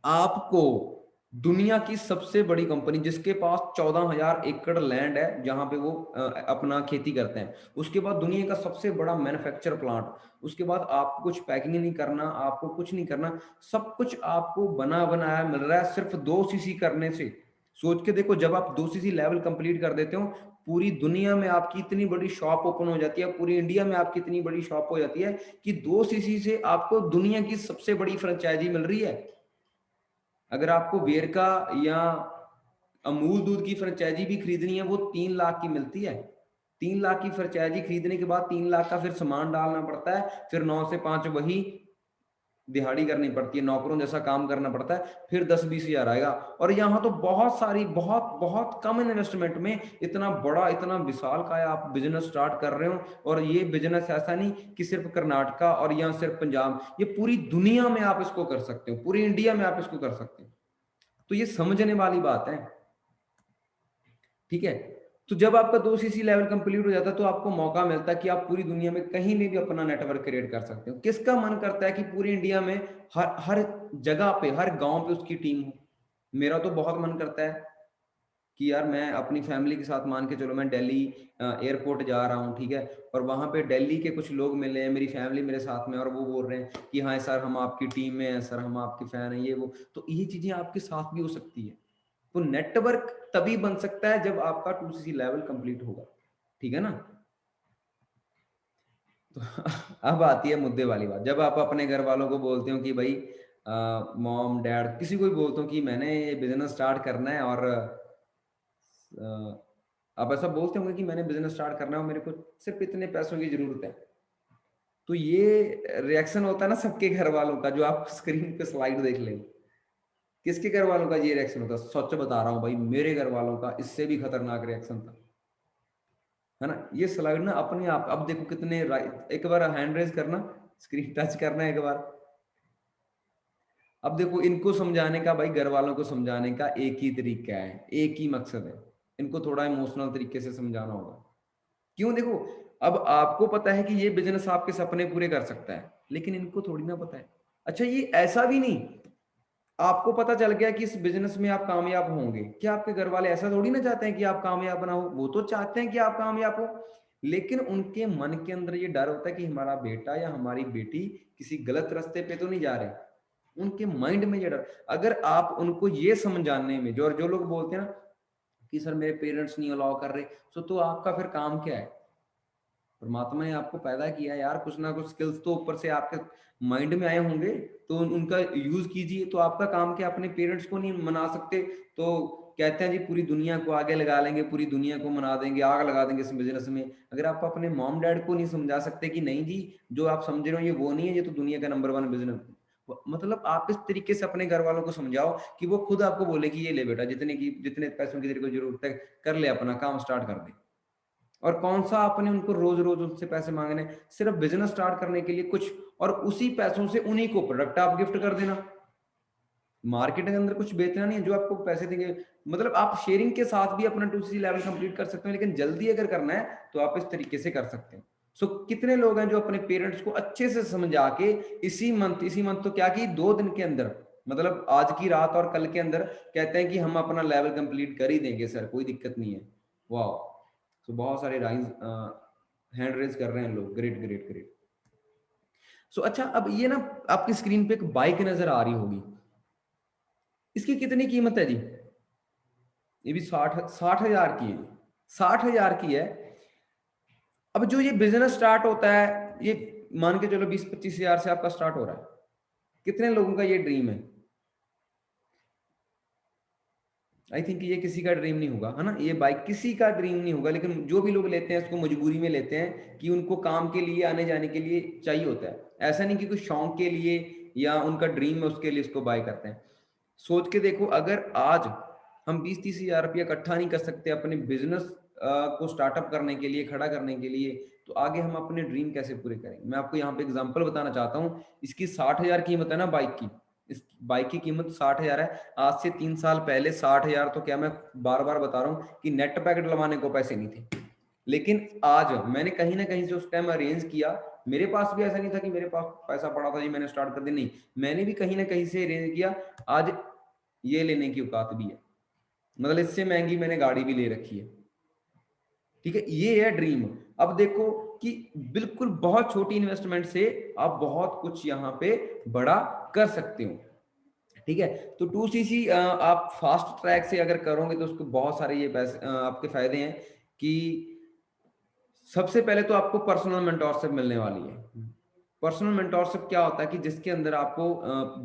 Speaker 1: आपको दुनिया की सबसे बड़ी कंपनी, जिसके पास 14,000 एकड़ लैंड है जहां पे वो अपना खेती करते हैं, उसके बाद दुनिया का सबसे बड़ा मैन्युफैक्चर प्लांट, उसके बाद आपको कुछ पैकिंग नहीं करना, आपको कुछ नहीं करना, सब कुछ आपको बना बनाया मिल रहा है सिर्फ 2 सीसी करने से। सोच के देखो, जब आप 2 सीसी लेवल कंप्लीट कर देते हो, पूरी दुनिया में आपकी इतनी बड़ी शॉप ओपन हो जाती है, पूरी इंडिया में आपकी इतनी बड़ी शॉप हो जाती है कि 2 सीसी से आपको दुनिया की सबसे बड़ी फ्रेंचाइजी मिल रही है। अगर आपको वेरका या अमूल दूध की फ्रेंचाइजी भी खरीदनी है, वो 3 लाख की मिलती है। 3 लाख की फ्रेंचाइजी खरीदने के बाद 3 लाख का फिर सामान डालना पड़ता है, फिर 9 से 5 वही दिहाड़ी करनी पड़ती है, नौकरों जैसा काम करना पड़ता है, फिर 10-20 हजार आएगा। और यहाँ तो बहुत सारी, बहुत बहुत कम इन्वेस्टमेंट में इतना बड़ा, इतना विशाल का आप बिजनेस स्टार्ट कर रहे हो। और ये बिजनेस ऐसा नहीं कि सिर्फ कर्नाटका और या सिर्फ पंजाब, ये पूरी दुनिया में आप इसको कर सकते हो, पूरी इंडिया में आप इसको कर सकते हो। तो ये समझने वाली बात है, ठीक है। तो जब आपका 2 सीसी लेवल कंप्लीट हो जाता है, तो आपको मौका मिलता है कि आप पूरी दुनिया में कहीं में भी अपना नेटवर्क क्रिएट कर सकते हो। किसका मन करता है कि पूरी इंडिया में हर जगह पे, हर गांव पे उसकी टीम हो? मेरा तो बहुत मन करता है कि यार मैं अपनी फैमिली के साथ, मान के चलो मैं दिल्ली एयरपोर्ट जा रहा हूँ, ठीक है, और वहां पे दिल्ली के कुछ लोग मिले हैं, मेरी फैमिली मेरे साथ में, और वो बोल रहे हैं कि हाँ सर हम आपकी टीम में हैं, सर हम आपके फैन हैं, ये वो। तो ये चीजें आपके साथ भी हो सकती है। तो नेटवर्क तभी बन सकता है जब आपका 2 सीसी लेवल कंप्लीट होगा, ठीक है ना। तो अब आती है मुद्दे वाली बात। जब आप अपने घर वालों को बोलते हो कि भाई मॉम डैड, किसी को भी बोलते हो कि मैंने ये बिजनेस स्टार्ट करना है, और आप ऐसा बोलते होंगे कि मैंने बिजनेस स्टार्ट करना है और मेरे को सिर्फ इतने पैसों की जरूरत है, तो ये रिएक्शन होता है ना सबके घर वालों का, जो आप स्क्रीन पे स्लाइड देख लें। किसके घर वालों का ये रिएक्शन होता? सच बता रहा हूँ भाई, मेरे घर वालों का इससे भी खतरनाक रिएक्शन था, है ना। ये स्लाइड ना अपने आप, अब देखो कितने एक बार हैंड रेज करना, स्क्रीन टच करना एक बार। अब देखो इनको समझाने का, भाई घर वालों को समझाने का एक ही तरीका है, एक ही मकसद है, इनको थोड़ा इमोशनल तरीके से समझाना होगा। क्यों? देखो अब आपको पता है कि ये बिजनेस आपके सपने पूरे कर सकता है, लेकिन इनको थोड़ी ना पता है। अच्छा ये ऐसा भी नहीं, आपको पता चल गया कि इस बिजनेस में आप कामयाब होंगे, क्या आपके घर वाले ऐसा थोड़ी ना चाहते हैं कि आप कामयाब ना हो? वो तो चाहते हैं कि आप कामयाब हो, लेकिन उनके मन के अंदर ये डर होता है कि हमारा बेटा या हमारी बेटी किसी गलत रास्ते पे तो नहीं जा रहे। उनके माइंड में ये डर, अगर आप उनको ये समझाने में, जो लोग बोलते हैं ना कि सर मेरे पेरेंट्स नहीं अलाउ कर रहे, तो आपका फिर काम क्या है? परमात्मा ने आपको पैदा किया यार, कुछ ना कुछ स्किल्स तो ऊपर से आपके माइंड में आए होंगे, तो उनका यूज कीजिए। तो आपका काम क्या? अपने पेरेंट्स को नहीं मना सकते तो कहते हैं जी पूरी दुनिया को आगे लगा लेंगे, पूरी दुनिया को मना देंगे, आग लगा देंगे इस बिजनेस में। अगर आप अपने मॉम डैड को नहीं समझा सकते कि नहीं जी जो आप समझ रहे हो ये वो नहीं है, ये तो दुनिया का नंबर 1 बिजनेस, मतलब आप इस तरीके से अपने घर वालों को समझाओ कि वो खुद आपको बोले कि ये ले बेटा, जितने पैसों की तेरे को जरूरत है कर ले, अपना काम स्टार्ट कर दे। और कौन सा आपने उनको रोज रोज उनसे पैसे मांगने, सिर्फ बिजनेस स्टार्ट करने के लिए कुछ, और उसी पैसों से उन्हीं को प्रोडक्ट आप गिफ्ट कर देना। मार्केट के अंदर कुछ बेचना नहीं है, जो आपको पैसे देंगे, मतलब आप शेयरिंग के साथ भी अपना 2C लेवल कंप्लीट कर सकते हो, लेकिन जल्दी अगर करना है तो आप इस तरीके से कर सकते हैं। सो कितने लोग हैं जो अपने पेरेंट्स को अच्छे से समझा के इसी मंथ तो क्या कि 2 दिन के अंदर, मतलब आज की रात और कल के अंदर कहते हैं कि हम अपना लेवल कंप्लीट कर ही देंगे सर, कोई दिक्कत नहीं है। वाह, तो बहुत सारे राइज हैंड रेज कर रहे हैं लोग, ग्रेट ग्रेट ग्रेट। सो अच्छा, अब ये ना आपकी स्क्रीन पे एक बाइक नजर आ रही होगी, इसकी कितनी कीमत है जी? ये भी 60,000 की है, 60,000 की है। अब जो ये बिजनेस स्टार्ट होता है, ये मान के चलो 20-25 हजार से आपका स्टार्ट हो रहा है, कितने लोगों का ये ड्रीम है? आई थिंक ये किसी का ड्रीम नहीं होगा, है ना, ये बाइक किसी का ड्रीम नहीं होगा, लेकिन जो भी लोग लेते हैं उसको मजबूरी में लेते हैं कि उनको काम के लिए, आने जाने के लिए चाहिए होता है। ऐसा नहीं कि कुछ शौक के लिए या उनका ड्रीम है उसके लिए उसको बाय करते हैं। सोच के देखो, अगर आज हम 20-30 हजार रुपया इकट्ठा नहीं कर सकते अपने बिजनेस को स्टार्टअप करने के लिए, खड़ा करने के लिए, तो आगे हम अपने ड्रीम कैसे पूरे करेंगे? मैं आपको यहाँ पे एग्जांपल बताना चाहता हूँ। इसकी 60,000 कीमत है ना बाइक की, इस बाइक की कीमत 60,000 है। आज से 3 साल पहले 60,000, तो क्या, मैं बार बार बता रहा हूँ कि नेट पैकेट लगाने को पैसे नहीं थे, लेकिन आज मैंने कहीं ना कहीं से उस टाइम अरेंज किया। मेरे पास भी ऐसा नहीं था कि मेरे पास पैसा पड़ा था जी मैंने स्टार्ट कर दी, नहीं, मैंने भी कहीं ना कहीं से अरेंज किया। आज ये लेने की औकात भी है, मतलब इससे महंगी मैंने गाड़ी भी ले रखी है, ठीक है। ये है ड्रीम। अब देखो कि बिल्कुल बहुत छोटी इन्वेस्टमेंट से आप बहुत कुछ यहाँ पे बड़ा कर सकते हो, ठीक है। तो 2cc आप फास्ट ट्रैक से अगर करोगे तो उसको बहुत सारे ये पैसे आपके फायदे हैं कि सबसे पहले तो आपको पर्सनल मेंटोरशिप मिलने वाली है। पर्सनल मेंटोरशिप क्या होता है कि जिसके अंदर आपको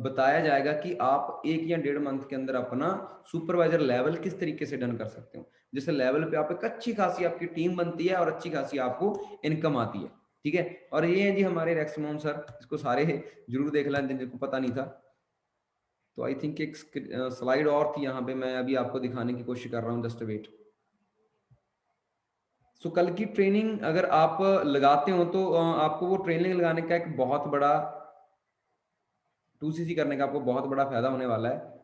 Speaker 1: बताया जाएगा कि आप 1 या 1.5 मंथ के अंदर अपना सुपरवाइजर लेवल किस तरीके से डन कर सकते हो। जैसे लेवल पे आप एक अच्छी खासी आपकी टीम बनती है और अच्छी खासी आपको इनकम आती है, ठीक है। और ये है जी हमारे रेक्समोन सर, इसको सारे जरूर देख लें जिनको पता नहीं था। तो आई थिंक एक स्लाइड और थी यहाँ पे, मैं अभी आपको दिखाने की कोशिश कर रहा हूँ, जस्ट वेट। सो कल की ट्रेनिंग अगर आप लगाते हो तो आपको वो ट्रेनिंग लगाने का एक बहुत बड़ा 2cc करने का आपको बहुत बड़ा फायदा होने वाला है।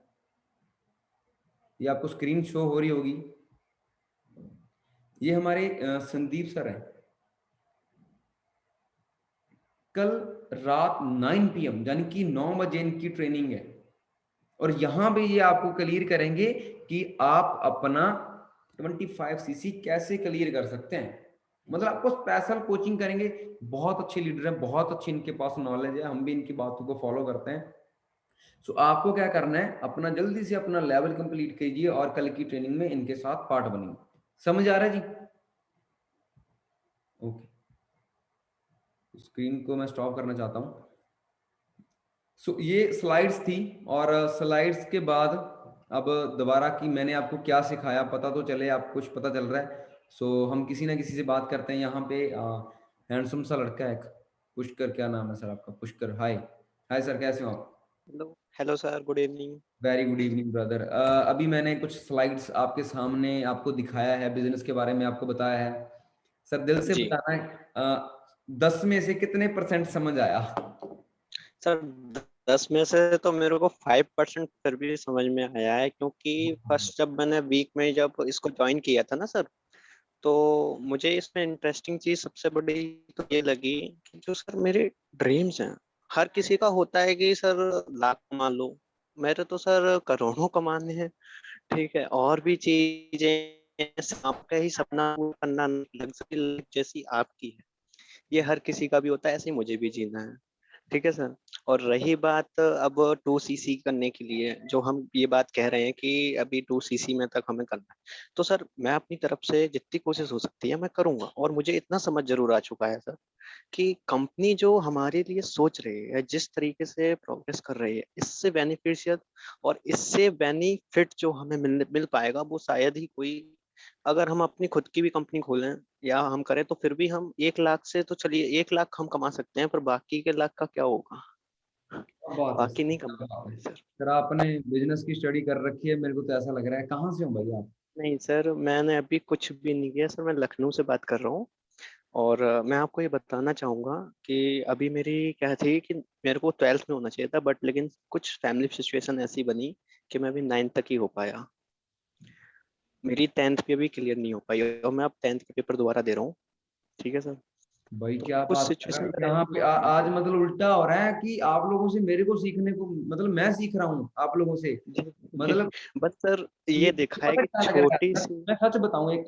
Speaker 1: ये आपको स्क्रीन शो हो रही होगी, ये हमारे संदीप सर हैं। कल रात 9 PM यानी कि 9 बजे इनकी ट्रेनिंग है, और यहां पे ये आपको क्लियर करेंगे कि आप अपना 25cc कैसे क्लियर कर सकते हैं। मतलब आपको स्पेशल कोचिंग करेंगे, बहुत अच्छे लीडर हैं, बहुत अच्छी इनके पास नॉलेज है, हम भी इनकी बातों को फॉलो करते हैं। सो आपको क्या करना है, अपना जल्दी से अपना लेवल कंप्लीट कीजिए और कल की ट्रेनिंग में इनके साथ पार्ट बनिए। समझ आ रहा है जी? ओके, स्क्रीन को मैं स्टॉप करना चाहता हूं। सो ये स्लाइड्स थी, और स्लाइड्स के बाद अब दोबारा की मैंने आपको क्या सिखाया पता तो चले, आपको कुछ पता चल रहा है। सो हम किसी ना किसी से बात करते हैं। यहाँ पे हैंडसम सा लड़का है एक, पुष्कर, क्या नाम है सर आपका? पुष्कर, हाय। हाय सर, कैसे हो आप?
Speaker 4: Hello hello sir, good evening.
Speaker 1: Very good evening brother. अभी मैंने कुछ स्लाइड्स आपके सामने आपको दिखाया है, बिजनेस के बारे में आपको बताया है। सर दिल से
Speaker 4: जी
Speaker 1: बताना है, 10 में से कितने परसेंट समझ आया?
Speaker 4: सर, 10 में से तो मेरे को 5% फिर भी समझ में आया है, क्योंकि फर्स्ट जब मैंने वीक में जब इसको ज्वाइन किया था ना सर, तो मुझे इसमें इंटरेस्टिंग चीज सबसे बड़ी तो ये लगी कि जो सर मेरे ड्रीम्स हैं, हर किसी का होता है कि सर लाख कमा लो, मेरे तो सर करोड़ों कमाने हैं। ठीक है, और भी चीजें आपका ही सपना पूरा करना, लग्जरी लाइफ जैसी आपकी है, ये हर किसी का भी होता है, ऐसे ही मुझे भी जीना है। ठीक है सर। और रही बात अब 2cc करने के लिए, जो हम ये बात कह रहे हैं कि अभी 2cc में तक हमें करना है, तो सर मैं अपनी तरफ से जितनी कोशिश हो सकती है मैं करूंगा। और मुझे इतना समझ जरूर आ चुका है सर कि कंपनी जो हमारे लिए सोच रही है, जिस तरीके से प्रोग्रेस कर रही है, इससे बेनिफिशियल और इससे बेनिफिट जो हमें मिल पाएगा, वो शायद ही कोई, अगर हम अपनी खुद की भी कंपनी खोलें या हम करें, तो फिर भी हम 1 लाख से तो चलिए 1 लाख हम कमा सकते हैं, पर बाकी के लाख का क्या होगा?
Speaker 1: क्या बात है
Speaker 4: बाकी
Speaker 1: सर,
Speaker 4: नहीं
Speaker 1: क्या
Speaker 4: कमा
Speaker 1: बात है।
Speaker 4: सकते सर।
Speaker 1: सर आपने बिजनेस की स्टडी कर रखी है, मेरे को तो ऐसा लग रहा है। कहाँ से हो भाई आप?
Speaker 4: नहीं सर, मैंने अभी कुछ भी नहीं किया सर, मैं लखनऊ से बात कर रहा हूँ। और मैं आपको ये बताना चाहूंगा कि अभी मेरी क्या थी कि मेरे को 12th में होना चाहिए था, बट लेकिन कुछ फैमिली सिचुएशन ऐसी बनी कि मैं अभी 9th तक ही हो पाया। मेरी 10th भी अभी क्लियर नहीं हो पाई, और मैं अब 10th के पेपर दोबारा दे रहा हूँ। ठीक है सर।
Speaker 1: भाई
Speaker 4: तो
Speaker 1: क्या
Speaker 4: कुछ
Speaker 1: बात है
Speaker 4: सिचुएशन
Speaker 1: सर, यहाँ पे आज मतलब उल्टा हो रहा है कि आप लोगों से मेरे को सीखने को, मतलब मैं सीख रहा हूँ आप लोगों से।
Speaker 4: जी जी।
Speaker 1: मतलब
Speaker 4: बस सर
Speaker 1: ये
Speaker 4: ये
Speaker 1: मुझे
Speaker 4: देखा है
Speaker 1: पता
Speaker 4: कि
Speaker 1: क्या लग रहा है
Speaker 4: छोटी
Speaker 1: सर,
Speaker 4: सी।
Speaker 1: मैं सच बताऊं एक,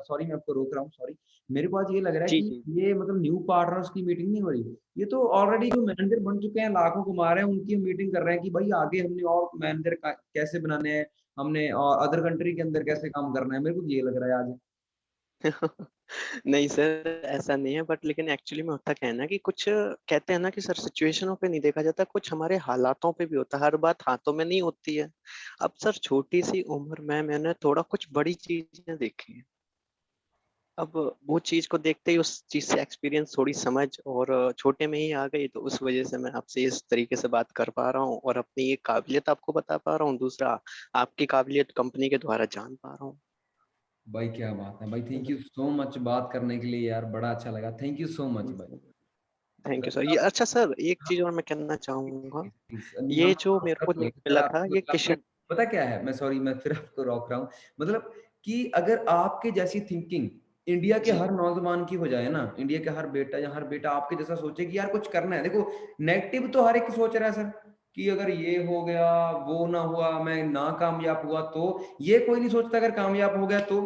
Speaker 1: सॉरी मैं आपको रोक रहा हूँ, सॉरी। मेरे को आज ये लग रहा है
Speaker 4: जी
Speaker 1: कि
Speaker 4: जी
Speaker 1: ये मतलब न्यू पार्टनर्स की मीटिंग नहीं हो रही, ये तो ऑलरेडी जो मैनेजर बन चुके हैं, लाखों कमा रहे हैं, उनकी मीटिंग कर रहे हैं कि भाई आगे हमने और मैनेजर कैसे बनाने हैं, हमने और अदर कंट्री के अंदर कैसे काम करना है। मेरे को तो ये लग रहा है आज।
Speaker 4: नहीं सर, ऐसा नहीं है, बट लेकिन एक्चुअली में होता क्या है ना कि कुछ कहते हैं ना कि सर सिचुएशनों पे नहीं देखा जाता, कुछ हमारे हालातों पे भी होता है, हर बात हाथों में नहीं होती है। अब सर छोटी सी उम्र में मैंने थोड़ा कुछ बड़ी चीजें देखी हैं। अब वो चीज को देखते ही उस चीज से एक्सपीरियंस, थोड़ी समझ और छोटे में ही आ गई, तो उस वजह से मैं आपसे इस तरीके से बात कर पा रहा हूँ और अपनी एक काबिलियत आपको बता पा रहा हूँ, दूसरा आपकी काबिलियत कंपनी के द्वारा जान पा रहा हूँ।
Speaker 1: भाई क्या बात है भाई, थैंक यू सो मच बात करने के लिए यार, बड़ा अच्छा लगा, थैंक यू सो मच भाई।
Speaker 4: Thank you sir.
Speaker 1: सर
Speaker 4: ये अच्छा सर, एक चीज और मैं कहना चाहूंगा,
Speaker 1: हम
Speaker 4: ये जो मेरे को लिंक
Speaker 1: सर
Speaker 4: मिला
Speaker 1: आप
Speaker 4: था, ये
Speaker 1: आपने
Speaker 4: किशन।
Speaker 1: पता क्या है, मैं सॉरी मैं फिर आपको रोक रहा हूँ। मतलब कि अगर आपके जैसी थिंकिंग इंडिया के
Speaker 4: जी
Speaker 1: हर नौजवान की हो जाए ना, इंडिया के हर बेटा या हर बेटा आपके जैसा सोचे कि यार कुछ करना है। देखो नेगेटिव तो हर एक सोच रहा है सर, कि अगर ये हो गया, वो ना हुआ, मैं ना कामयाब हुआ तो, ये कोई नहीं सोचता अगर कामयाब हो गया तो।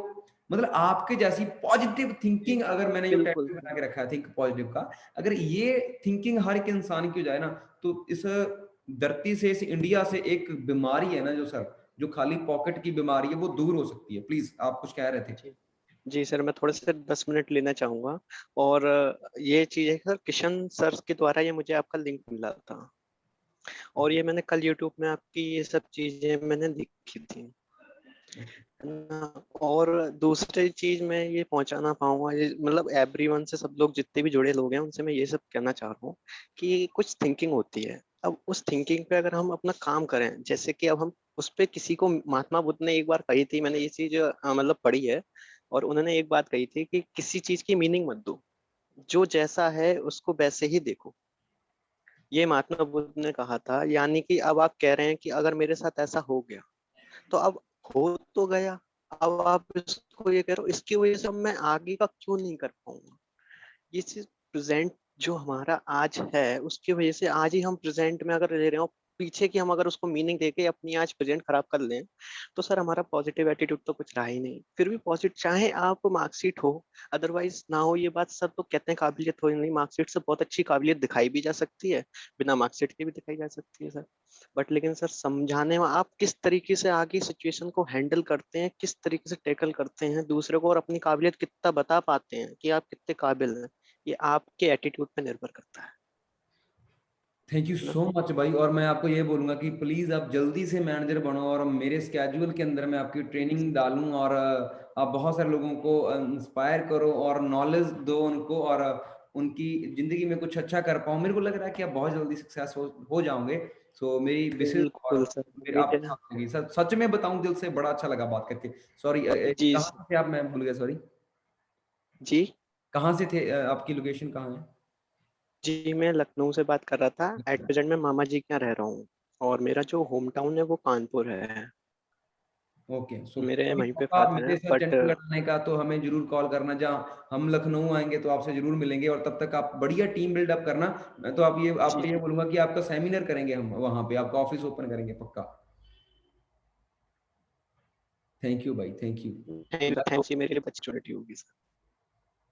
Speaker 1: मतलब आपके जैसी पॉजिटिव
Speaker 4: जी,
Speaker 1: थिंकिंग, अगर मैंने जो
Speaker 4: बिल्कुल
Speaker 1: टाइटल
Speaker 4: सर।
Speaker 1: बना के रखा है थिंक पॉजिटिव का, अगर ये थिंकिंग हर एक इंसान की हो जाए ना, तो इस धरती से, इस इंडिया से एक बीमारी है ना जो सर, जो खाली पॉकेट की बीमारी है, वो दूर हो सकती है। प्लीज आप कुछ कह रहे थे।
Speaker 4: जी जी सर, मैं थोड़े से 10 मिनट लेना चाहूंगा। और ये चीज है सर, किशन सर के द्वारा ये मुझे आपका लिंक मिला था, और ये मैंने कल यूट्यूब में आपकी ये सब चीजें मैंने देखी थी, है ना। और दूसरी चीज मैं ये पहुंचाना पाऊंगा, ये मतलब एवरीवन से, सब लोग जितने भी जुड़े लोग हैं उनसे मैं ये सब कहना चाह रहा हूँ कि कुछ थिंकिंग होती है। अब उस थिंकिंग पे अगर हम अपना काम करें, जैसे कि अब हम उस पे, किसी को महात्मा बुद्ध ने एक बार कही थी, मैंने ये चीज मतलब पढ़ी है, और उन्होंने एक बात कही थी कि किसी चीज की मीनिंग मत दो, जो जैसा है उसको वैसे ही देखो। ये महात्मा बुद्ध ने कहा था, यानी कि अब आप कह रहे हैं कि अगर मेरे साथ ऐसा हो गया, तो अब हो तो गया, अब आप इसको ये करो, इसकी वजह से अब मैं आगे का क्यों नहीं कर पाऊंगा। ये चीज प्रेजेंट जो हमारा आज है, उसकी वजह से आज ही हम प्रेजेंट में अगर रह रहे हो, पीछे की हम अगर उसको मीनिंग देके अपनी आज प्रेजेंट खराब कर लें, तो सर हमारा पॉजिटिव एटीट्यूड तो कुछ रहा ही नहीं। फिर भी पॉजिटिव, चाहे आप मार्कशीट हो, अदरवाइज ना हो, ये बात सब तो कहते हैं काबिलियत हो नहीं, मार्कशीट से बहुत अच्छी काबिलियत दिखाई भी जा सकती है, बिना मार्कशीट के भी दिखाई जा सकती है सर। बट लेकिन सर समझाने में आप किस तरीके से आगे सिचुएशन को हैंडल करते हैं, किस तरीके से टैकल करते हैं दूसरे को, और अपनी काबिलियत कितना बता पाते हैं कि आप कितने काबिल हैं, ये आपके एटीट्यूड पे निर्भर करता है
Speaker 1: थैंक यू
Speaker 4: ना।
Speaker 1: सो मच भाई। और मैं आपको ये बोलूंगा कि प्लीज आप जल्दी से मैनेजर बनो, और मेरे स्केड्यूल के अंदर मैं आपकी ट्रेनिंग डालूं, और आप बहुत सारे लोगों को इंस्पायर करो और नॉलेज दो उनको, और उनकी जिंदगी में कुछ अच्छा कर पाऊं। मेरे को लग रहा है कि आप बहुत जल्दी सक्सेस हो जाओगे। सो मेरी विशेष
Speaker 4: बिल्कुल सर,
Speaker 1: फिर
Speaker 4: उम्मीद है
Speaker 1: आपके
Speaker 4: ना।
Speaker 1: साथ होगी। सच में बताऊं, दिल से बड़ा अच्छा लगा बात करके। सॉरी,
Speaker 4: जी
Speaker 1: कहाँ से आप, मैं भूल गया, सॉरी।
Speaker 4: जी
Speaker 1: कहाँ से थे, आपकी लोकेशन कहाँ है?
Speaker 4: जी, मैं लखनऊ से बात कर रहा था। एट
Speaker 1: अच्छा,
Speaker 4: प्रेजेंट मैं मामा जी के यहाँ रह रहा हूँ, और मेरा जो होम टाउन है वो कानपुर है।
Speaker 1: ओके। सो
Speaker 4: मेरे
Speaker 1: कभी
Speaker 4: वहीं पे
Speaker 1: मौका
Speaker 4: फादर हैं,
Speaker 1: मेरे साथ
Speaker 4: बट
Speaker 1: चंडीगढ़ आने का तो हमें जरूर कॉल करना। जहाँ हम लखनऊ आएंगे तो आपसे जरूर मिलेंगे, और तब तक आप बढ़िया टीम बिल्डअप करना। मैं तो
Speaker 4: जी
Speaker 1: आपको ये
Speaker 4: जी,
Speaker 1: बोलूंगा कि आपका सेमिनार करेंगे हम, वहां पे आपका ऑफिस ओपन करेंगे पक्का। थैंक यू भाई, थैंक यू।
Speaker 4: थैंक थैंक्स, ये मेरे लिए अपॉर्चुनिटी होगी sir.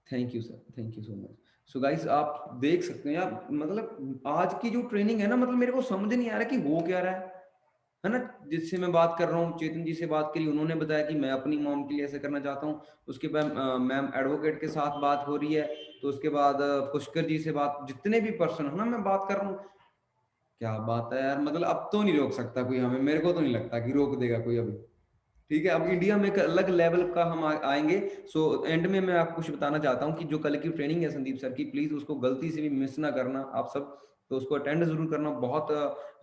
Speaker 1: Thank you sir, thank you so much. So guys, आप देख सकते हैं यार, मतलब आज की जो ट्रेनिंग है ना, मतलब मेरे को समझ नहीं आ रहा कि हो क्या रहा है ना। जिससे मैं बात कर रहा हूँ, चेतन जी से बात करी, उन्होंने बताया कि मैं अपनी मॉम के लिए ऐसे करना चाहता हूँ। उसके बाद मैम एडवोकेट के साथ बात हो रही है। तो उसके बाद पुष्कर जी से बात, जितने भी पर्सन है ना, मैं बात कर रहा हूँ। क्या बात है यार, मतलब अब तो नहीं रोक सकता कोई हमें, मेरे को तो नहीं लगता कि रोक देगा कोई अभी। ठीक है, अब इंडिया में एक अलग लेवल का हम आएंगे। सो एंड में मैं आपको कुछ बताना चाहता हूँ कि जो कल की ट्रेनिंग है संदीप सर की, प्लीज उसको गलती से भी मिस ना करना आप सब। तो उसको अटेंड जरूर करना, बहुत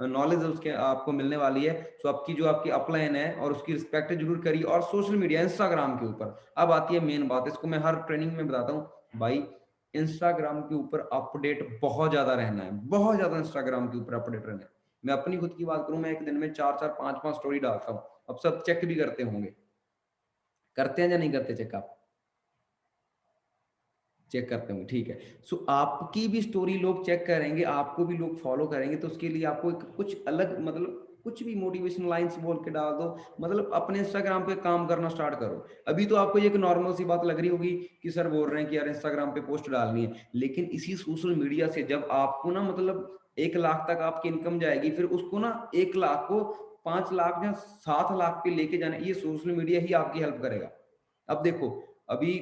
Speaker 1: नॉलेज है उसके आपको मिलने वाली है। सो आपकी जो आपकी अपलाइन है और उसकी रिस्पेक्ट जरूर करिए। और सोशल मीडिया, इंस्टाग्राम के ऊपर अब आती है मेन बात, इसको मैं हर ट्रेनिंग में बताता हूँ भाई। इंस्टाग्राम के ऊपर अपडेट बहुत ज्यादा रहना है, बहुत ज्यादा इंस्टाग्राम के ऊपर अपडेट रहना है। मैं अपनी खुद की बात करूं, मैं एक दिन में 4-4 5-5 स्टोरी डालता हूं। अब सब चेक भी करते होंगे, करते हैं या नहीं करते चेक? आप चेक करते होंगे, ठीक है। सो आपकी भी स्टोरी लोग चेक करेंगे, आपको भी लोग फॉलो करेंगे। तो उसके लिए आपको एक कुछ अलग, मतलब कुछ भी मोटिवेशनल लाइंस बोल के डाल दो। मतलब अपने इंस्टाग्राम पे काम करना स्टार्ट करो। अभी तो आपको ये एक नॉर्मल सी बात लग रही होगी कि सर बोल रहे हैं कि यार इंस्टाग्राम पे पोस्ट डालनी है, लेकिन इसी सोशल मीडिया से जब आपको ना, मतलब 1 लाख तक आपकी इनकम जाएगी, फिर उसको ना 1 लाख को 5 लाख या 7 लाख पे लेके जाना, ये सोशल मीडिया ही आपकी हेल्प करेगा। अब देखो, अभी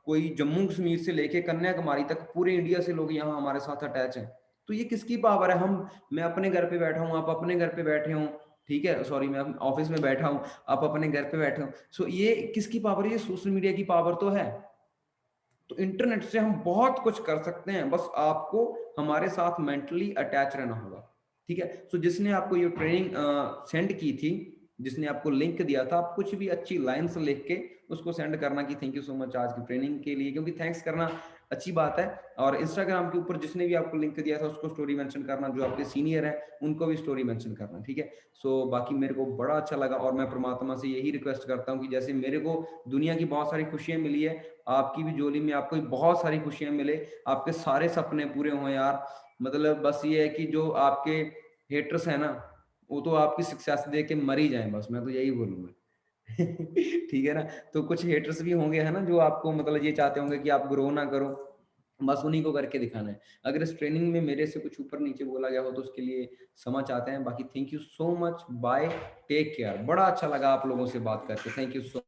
Speaker 1: कोई जम्मू कश्मीर से लेके कन्याकुमारी तक पूरे इंडिया से लोग यहाँ हमारे साथ अटैच हैं। तो ये किसकी पावर है? मैं अपने घर पे बैठा हूँ, आप अपने घर पे बैठे हो, ठीक है, सॉरी मैं ऑफिस में बैठा हूँ, आप अपने घर पे बैठे हो। सो ये किसकी पावर है? ये सोशल मीडिया की पावर तो है। तो इंटरनेट से हम बहुत कुछ कर सकते हैं, बस आपको हमारे साथ मेंटली अटैच रहना होगा। ठीक है। सो जिसने आपको ये ट्रेनिंग सेंड की थी, जिसने आपको लिंक दिया था, आप कुछ भी अच्छी लाइंस लिख के उसको सेंड करना कि थैंक यू सो मच आज की ट्रेनिंग के लिए, क्योंकि थैंक्स करना अच्छी बात है। और इंस्टाग्राम के ऊपर जिसने भी आपको लिंक दिया था उसको स्टोरी मेंशन करना, जो आपके सीनियर है उनको भी स्टोरी मेंशन करना, ठीक है। सो बाकी मेरे को बड़ा अच्छा लगा, और मैं परमात्मा से यही रिक्वेस्ट करता हूँ कि जैसे मेरे को दुनिया की बहुत सारी खुशियां मिली है, आपकी भी जोली में आपको भी बहुत सारी खुशियां मिले, आपके सारे सपने पूरे हों यार। मतलब बस ये है कि जो आपके हेटर्स है ना, वो तो आपकी सक्सेस देख के मर ही जाए, बस मैं तो यही बोलूंगा। ठीक है ना। तो कुछ हेटर्स भी होंगे है ना, जो आपको मतलब ये चाहते होंगे कि आप ग्रो ना करो, बस उन्हीं को करके दिखाना है। अगर इस ट्रेनिंग में मेरे से कुछ ऊपर नीचे बोला गया हो तो उसके लिए क्षमा चाहते हैं। बाकी thank you so much, bye, take care. बड़ा अच्छा लगा आप लोगों से बात करके, थैंक यू सो